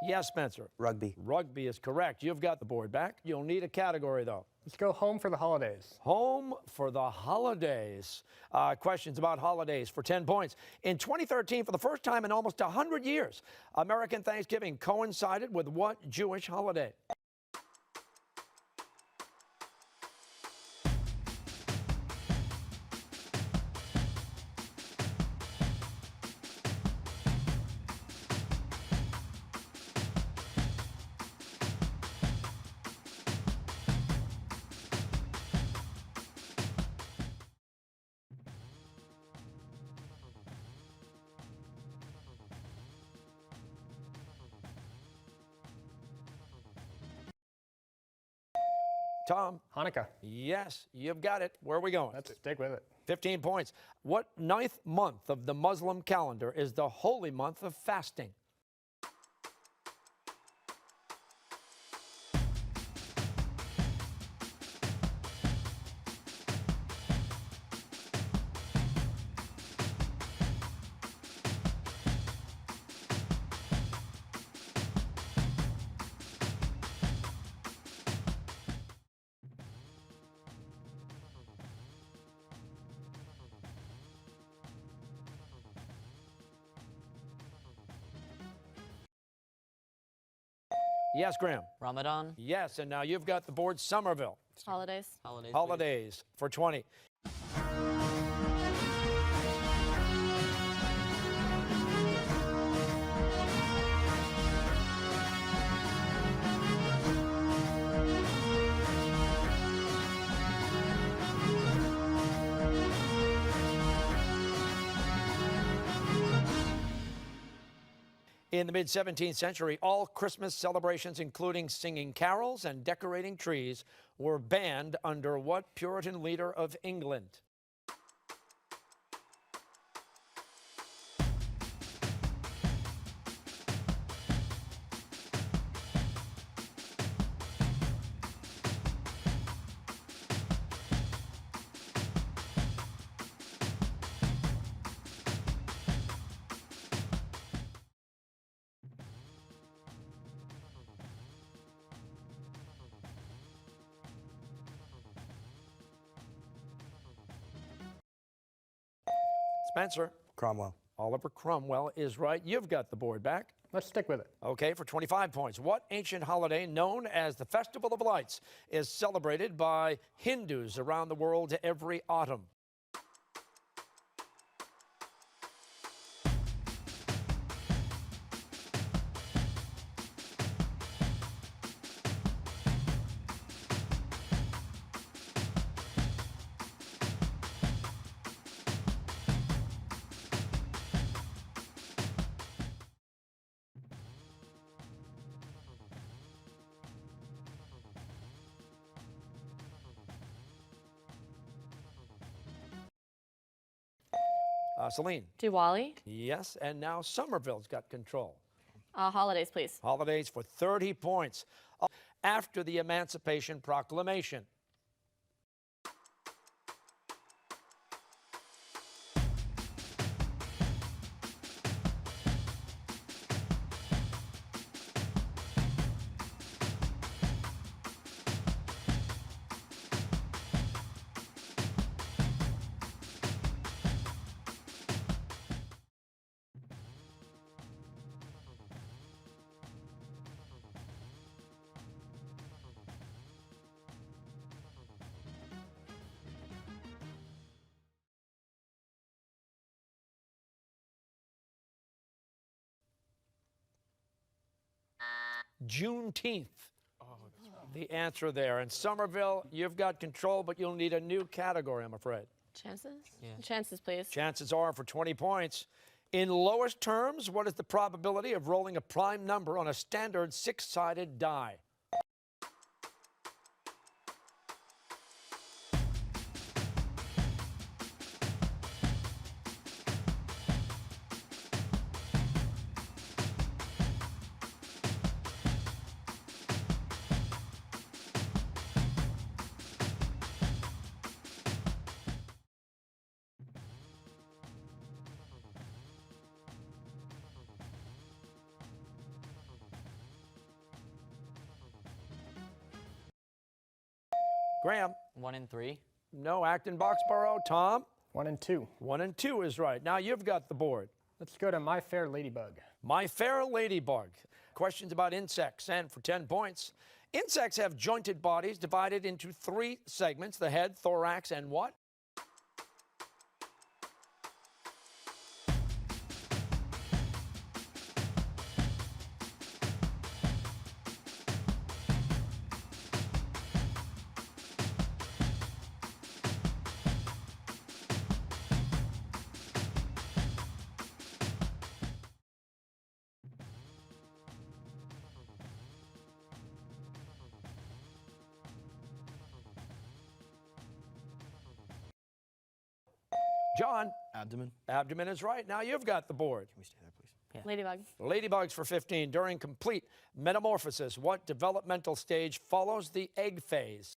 Yes, Spencer. Rugby. Rugby is correct. You've got the board back. You'll need a category, though. Let's go home for the holidays. Home for the holidays. Questions about holidays for 10 points. In 2013, for the first time in almost 100 years, American Thanksgiving coincided with what Jewish holiday? Tom? Hanukkah. Yes, you've got it. Where are we going? Let's stick with it. 15 points. What ninth month of the Muslim calendar is the holy month of fasting? Yes, Graham. Ramadan. Yes, and now you've got the board. Somerville. Holidays. Holidays. Holidays for 20. In the mid-17th century, all Christmas celebrations, including singing carols and decorating trees, were banned under what Puritan leader of England? Spencer. Cromwell. Oliver Cromwell is right. You've got the board back. Let's stick with it. Okay, for 25 points. What ancient holiday known as the Festival of Lights is celebrated by Hindus around the world every autumn? Celine. Diwali. Yes, and now Somerville's got control. Holidays, please. Holidays for 30 points. After the Emancipation Proclamation. Juneteenth. The answer there. And Somerville, you've got control, but you'll need a new category, I'm afraid. Chances? Yeah. Chances, please. Chances are for 20 points. In lowest terms, what is the probability of rolling a prime number on a standard six-sided die? Graham? 1 and 3. No. Acton-Boxborough. Tom? 1 and 2. 1 and 2 is right. Now you've got the board. Let's go to My Fair Ladybug. My Fair Ladybug. Questions about insects, and for 10 points. Insects have jointed bodies divided into 3 segments: the head, thorax, and what? John? Abdomen. Abdomen is right. Now you've got the board. Can we stay there, please? Yeah. Ladybug. Ladybugs for 15. During complete metamorphosis, what developmental stage follows the egg phase?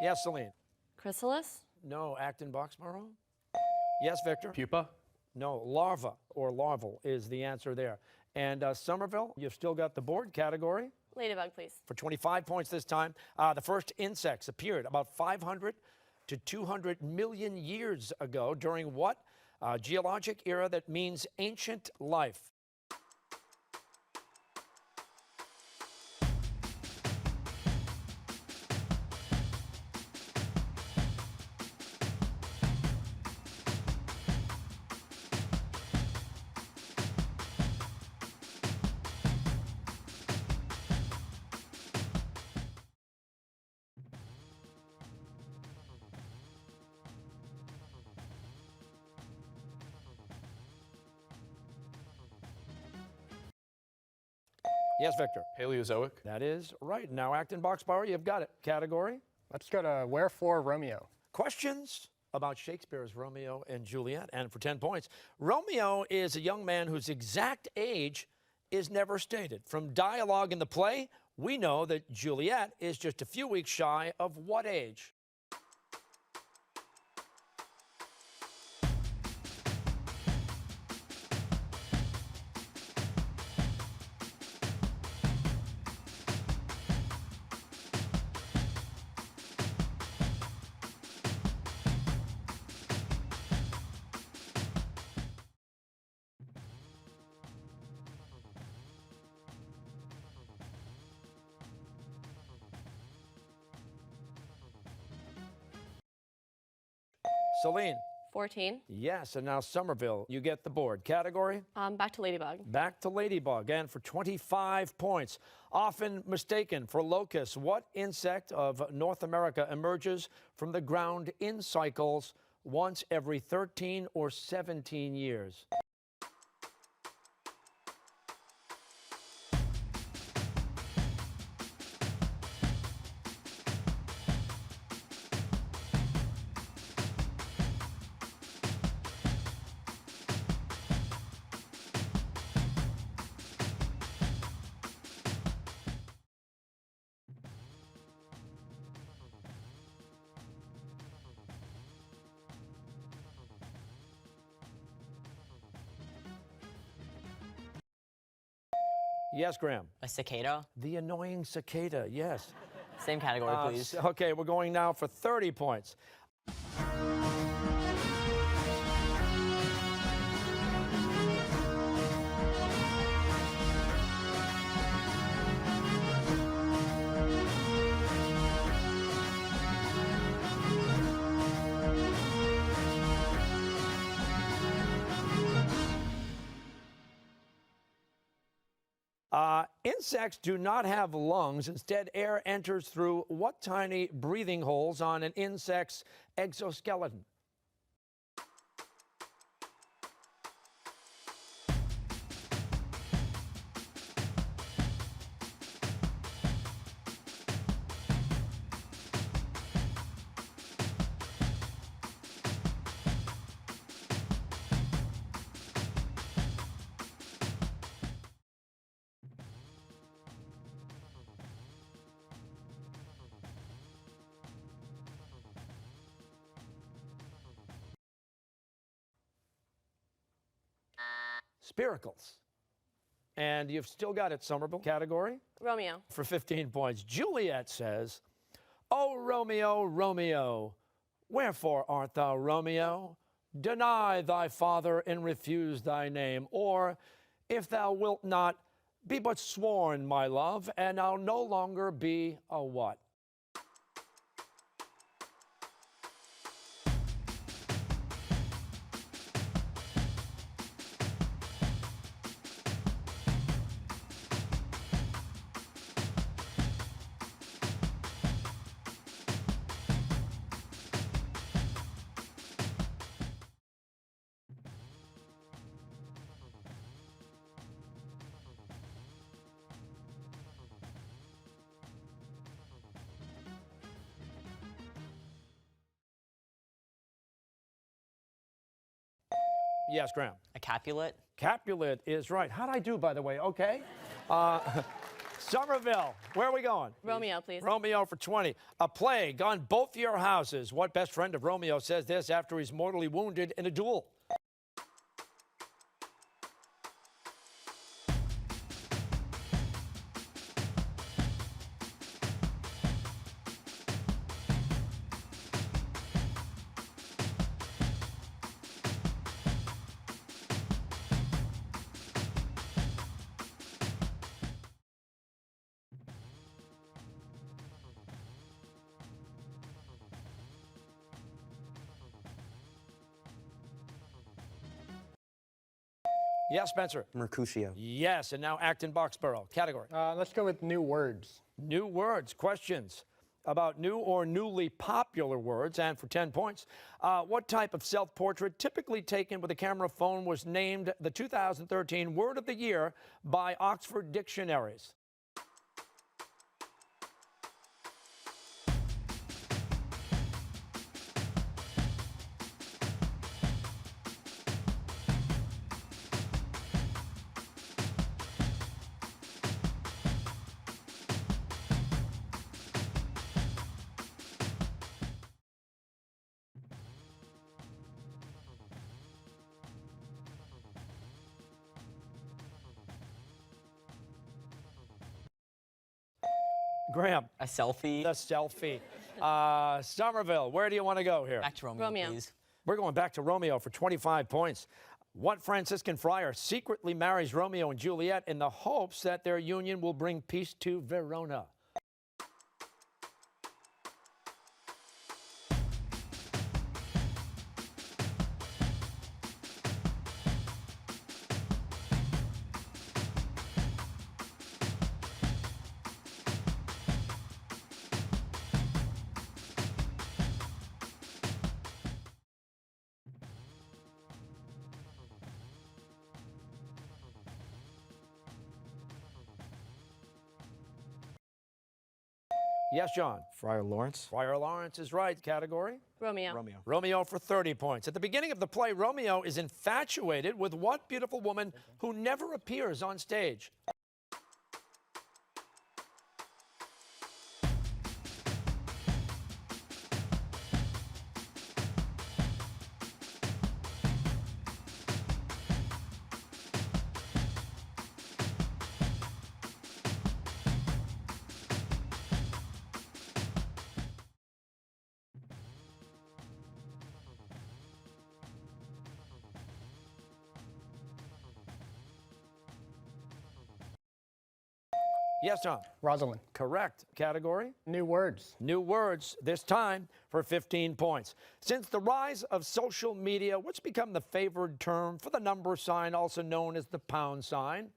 Yes, Celine. Chrysalis? No. Acton-Boxborough? Yes, Victor. Pupa. No. Larva or larval is the answer there. And Somerville, you've still got the board category Ladybug, please. for 25 points this time. The first insects appeared about 500 to 200 million years ago. During what geologic era that means ancient life? Yes, Victor. Paleozoic. That is right. Now, Acton-Boxborough, you've got it. Category? Let's go to Wherefore Romeo. Questions about Shakespeare's Romeo and Juliet, and for 10 points. Romeo is a young man whose exact age is never stated. From dialogue in the play, we know that Juliet is just a few weeks shy of what age? Celine? 14. Yes, and now Somerville, you get the board. Category? Back to Ladybug. Back to Ladybug, and for 25 points. Often mistaken for locust, what insect of North America emerges from the ground in cycles once every 13 or 17 years? Yes, Graham. A cicada. The annoying cicada, yes. Same category, please. Okay, we're going now for 30 points. Insects do not have lungs. Instead, air enters through what tiny breathing holes on an insect's exoskeleton? Spiracles. And you've still got it, Somerville. Category? Romeo. For 15 points. Juliet says, "O Romeo, Romeo, wherefore art thou Romeo? Deny thy father and refuse thy name. Or, if thou wilt not, be but sworn, my love, and I'll no longer be a what?" Yes, Graham. A Capulet. Capulet is right. How'd I do, by the way? Okay. Somerville, where are we going? Romeo, please. Romeo for 20. A plague on both your houses. What best friend of Romeo says this after he's mortally wounded in a duel? Yes, Spencer. Mercutio. Yes, and now Acton-Boxborough. Category. Let's go with new words. New words. Questions about new or newly popular words. And for 10 points, what type of self-portrait typically taken with a camera phone was named the 2013 Word of the Year by Oxford Dictionaries? Graham. A selfie. The selfie. Somerville, where do you want to go here? Back to Romeo, Romeo. please. We're going back to Romeo for 25 points. What Franciscan friar secretly marries Romeo and Juliet in the hopes that their union will bring peace to Verona? Yes, John. Friar Lawrence. Friar Lawrence is right. Category? Romeo. Romeo. Romeo for 30 points. At the beginning of the play, Romeo is infatuated with what beautiful woman who never appears on stage? Yes, Tom. Rosalind. Correct. Category? New words. New words, this time for 15 points. Since the rise of social media, what's become the favored term for the number sign, also known as the pound sign?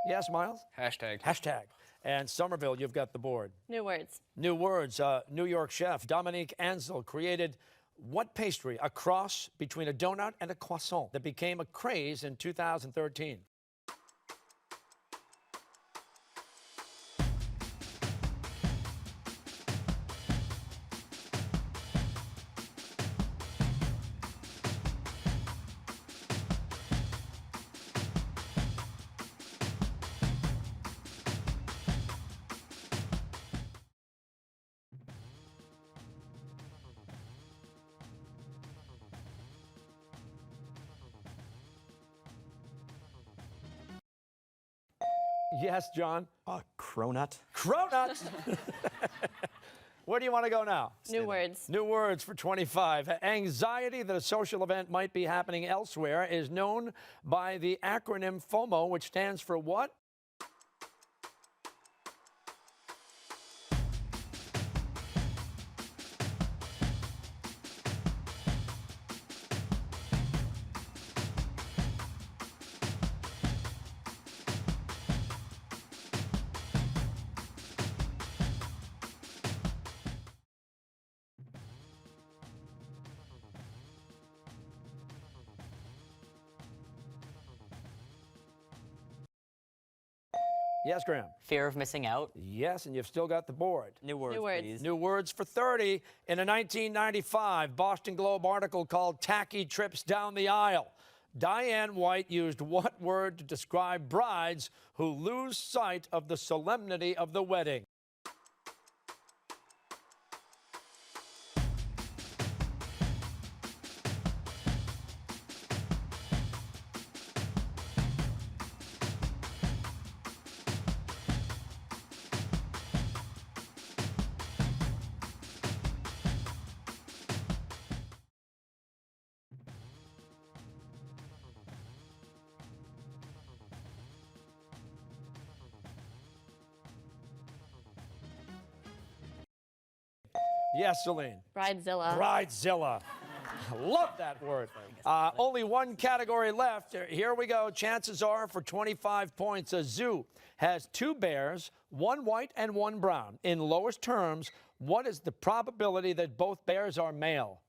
Yes, Miles? Hashtag. Hashtag. And Somerville, you've got the board. New words. New words. New York chef Dominique Ansel created what pastry? A cross between a donut and a croissant that became a craze in 2013. Yes, John. Cronut. Cronut. Where do you want to go now? New words. New words for 25. Anxiety that a social event might be happening elsewhere is known by the acronym FOMO, which stands for what? Yes, Graham. Fear of missing out. Yes, and you've still got the board. New words, New words. please. New words for 30. In a 1995 Boston Globe article called Tacky Trips Down the Aisle, Diane White used what word to describe brides who lose sight of the solemnity of the wedding? Yes, Celine. Bridezilla. Bridezilla. Love that word. Only one category left. Here we go. Chances are for 25 points, a zoo has 2 bears, 1 white and 1 brown. In lowest terms, what is the probability that both bears are male?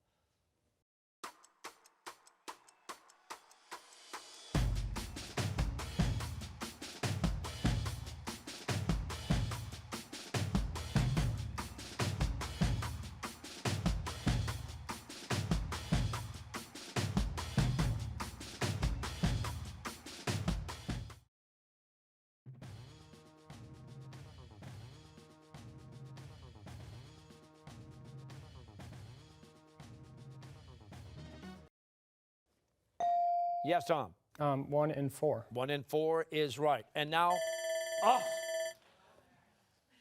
Yes, Tom. 1 and 4. 1 and 4 is right. And now,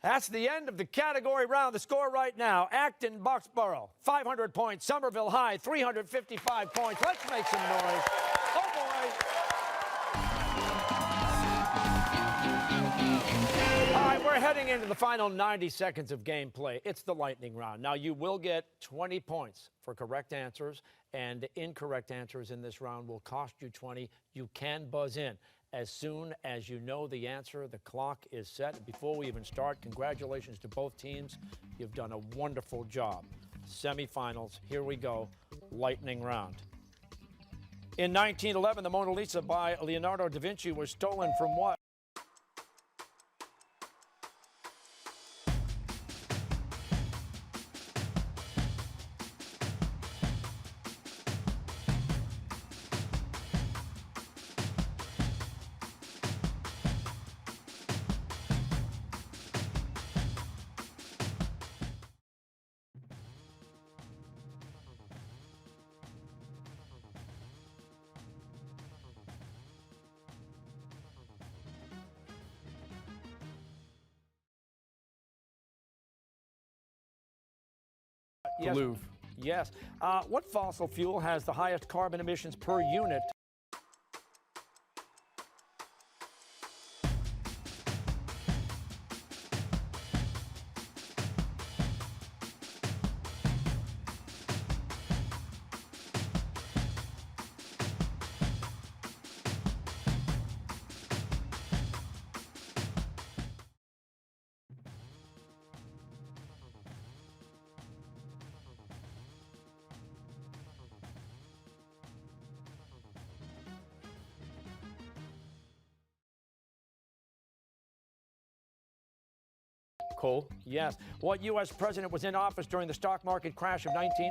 that's the end of the category round. The score right now, Acton-Boxborough, 500 points. Somerville High, 355 points. Let's make some noise. Oh, boy. All right, we're heading into the final 90 seconds of gameplay. It's the lightning round. Now, you will get 20 points for correct answers, and incorrect answers in this round will cost you 20. You can buzz in as soon as you know the answer. The clock is set. Before we even start, congratulations to both teams. You've done a wonderful job. Semifinals, here we go, lightning round. In 1911, the Mona Lisa by Leonardo da Vinci was stolen from what? The Yes. Louvre. Yes. What fossil fuel has the highest carbon emissions per unit? Coal. Yes. What U.S. president was in office during the stock market crash of 19...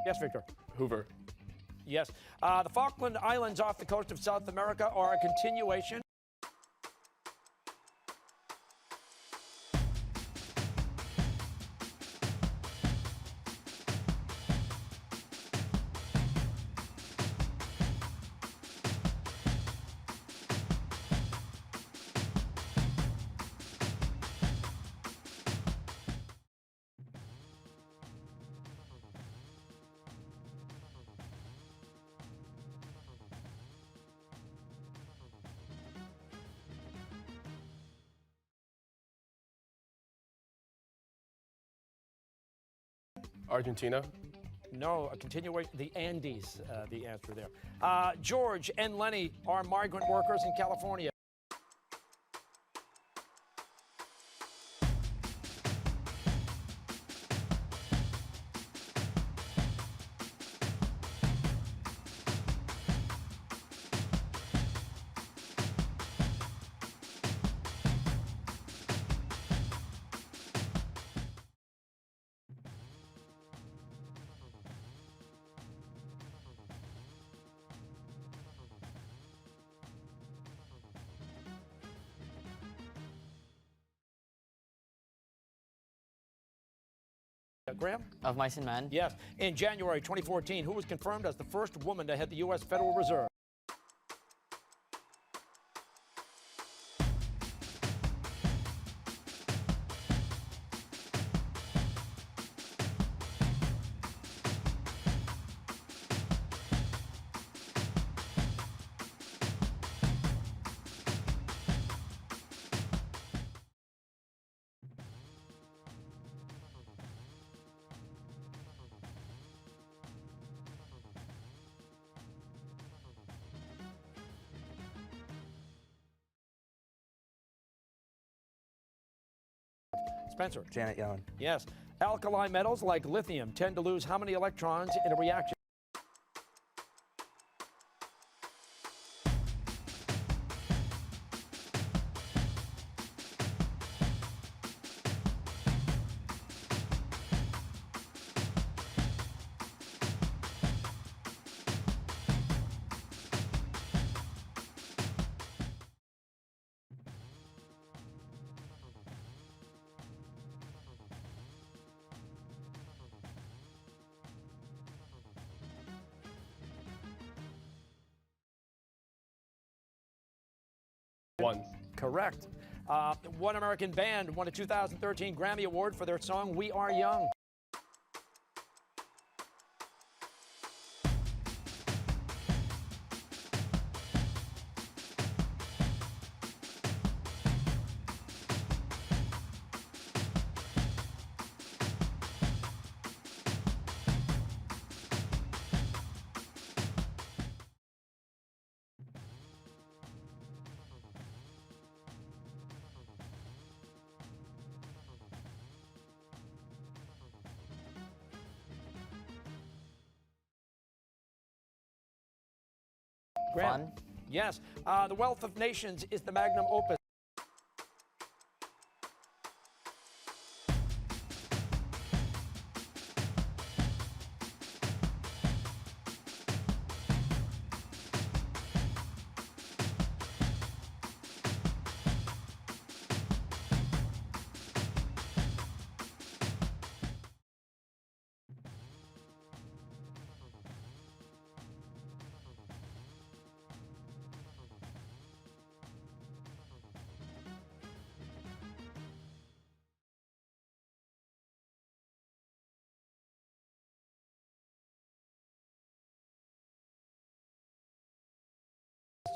Yes, Victor. Hoover. Yes. The Falkland Islands off the coast of South America are a continuation. Argentina. No, a continuation. The Andes, the answer there. George and Lenny are migrant workers in California. Graham? Of Mice and Men. Yes. In January 2014, who was confirmed as the first woman to head the U.S. Federal Reserve? Spencer? Janet Yellen. Yes. Alkali metals like lithium tend to lose how many electrons in a reaction? One. Correct. One American band won a 2013 Grammy Award for their song We Are Young. Graham? Fun. Yes. The Wealth of Nations is the magnum opus.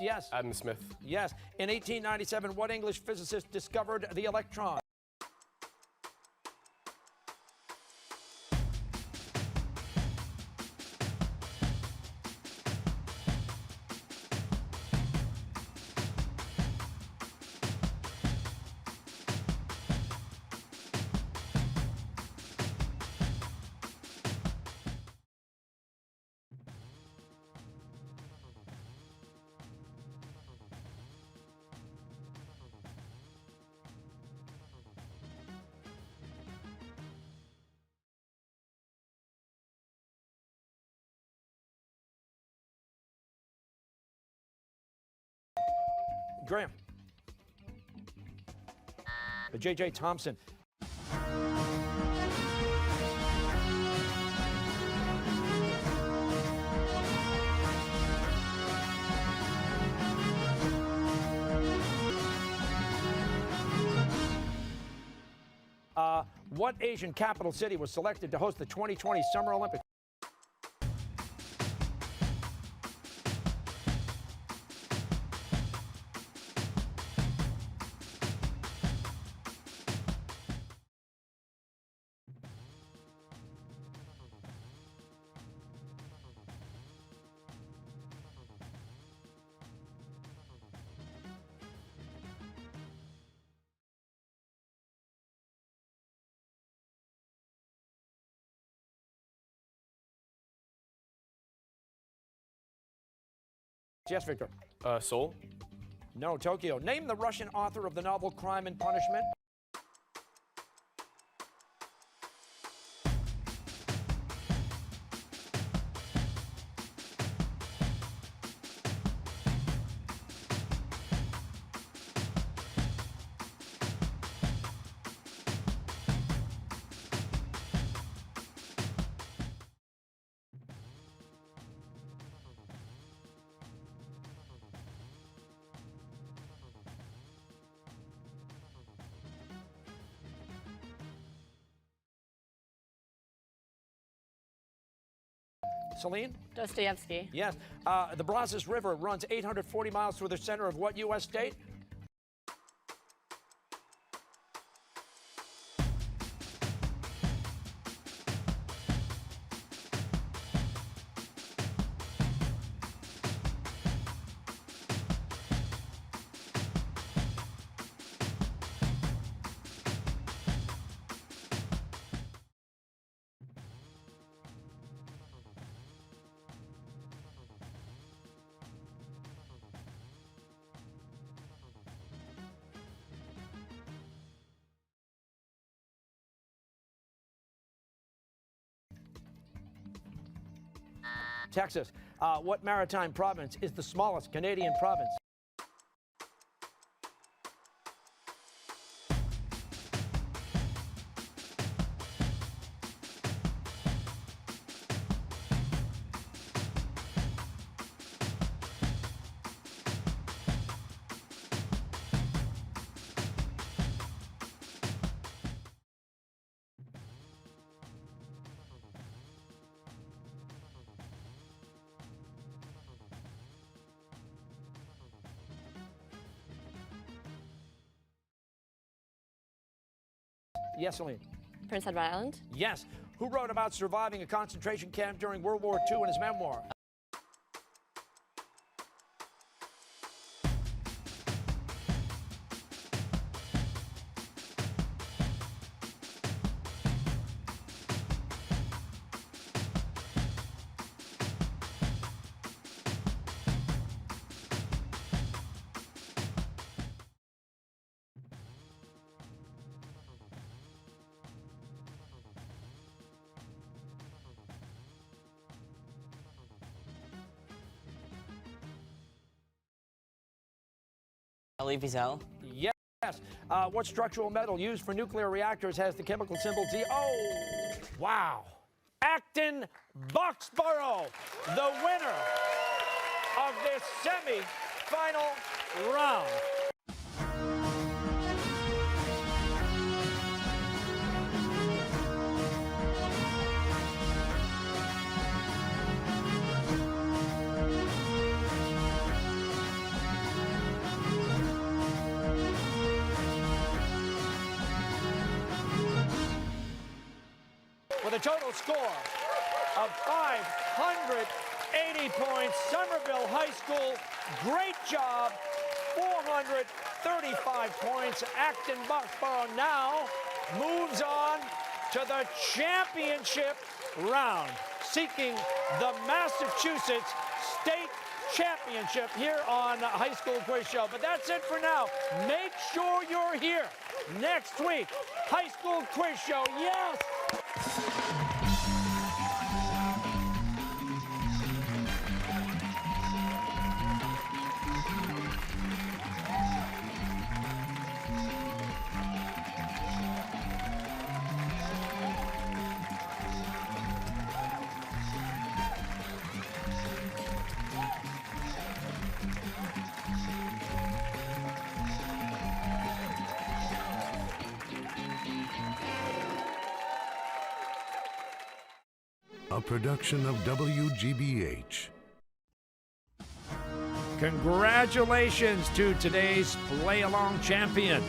Yes. Adam Smith. Yes. In 1897, what English physicist discovered the electron? Graham. J.J. Thompson. What Asian capital city was selected to host the 2020 Summer Olympics? Yes, Victor. Seoul. No, Tokyo. Name the Russian author of the novel Crime and Punishment. Celine? Dostoevsky. Yes. The Brazos River runs 840 miles through the center of what U.S. state? Texas. What maritime province is the smallest Canadian province? Yes, Celine. Prince Edward Island. Yes. Who wrote about surviving a concentration camp during World War II in his memoir? Elie Wiesel. Yes. What structural metal used for nuclear reactors has the chemical symbol Z? Oh, wow. Acton-Boxborough, the winner of this semi-final round. With a total score of 580 points, Somerville High School, great job, 435 points. Acton-Boxborough now moves on to the championship round, seeking the Massachusetts State Championship here on High School Quiz Show. But that's it for now. Make sure you're here next week. High School Quiz Show, yes! A production of WGBH. Congratulations to today's play-along champion.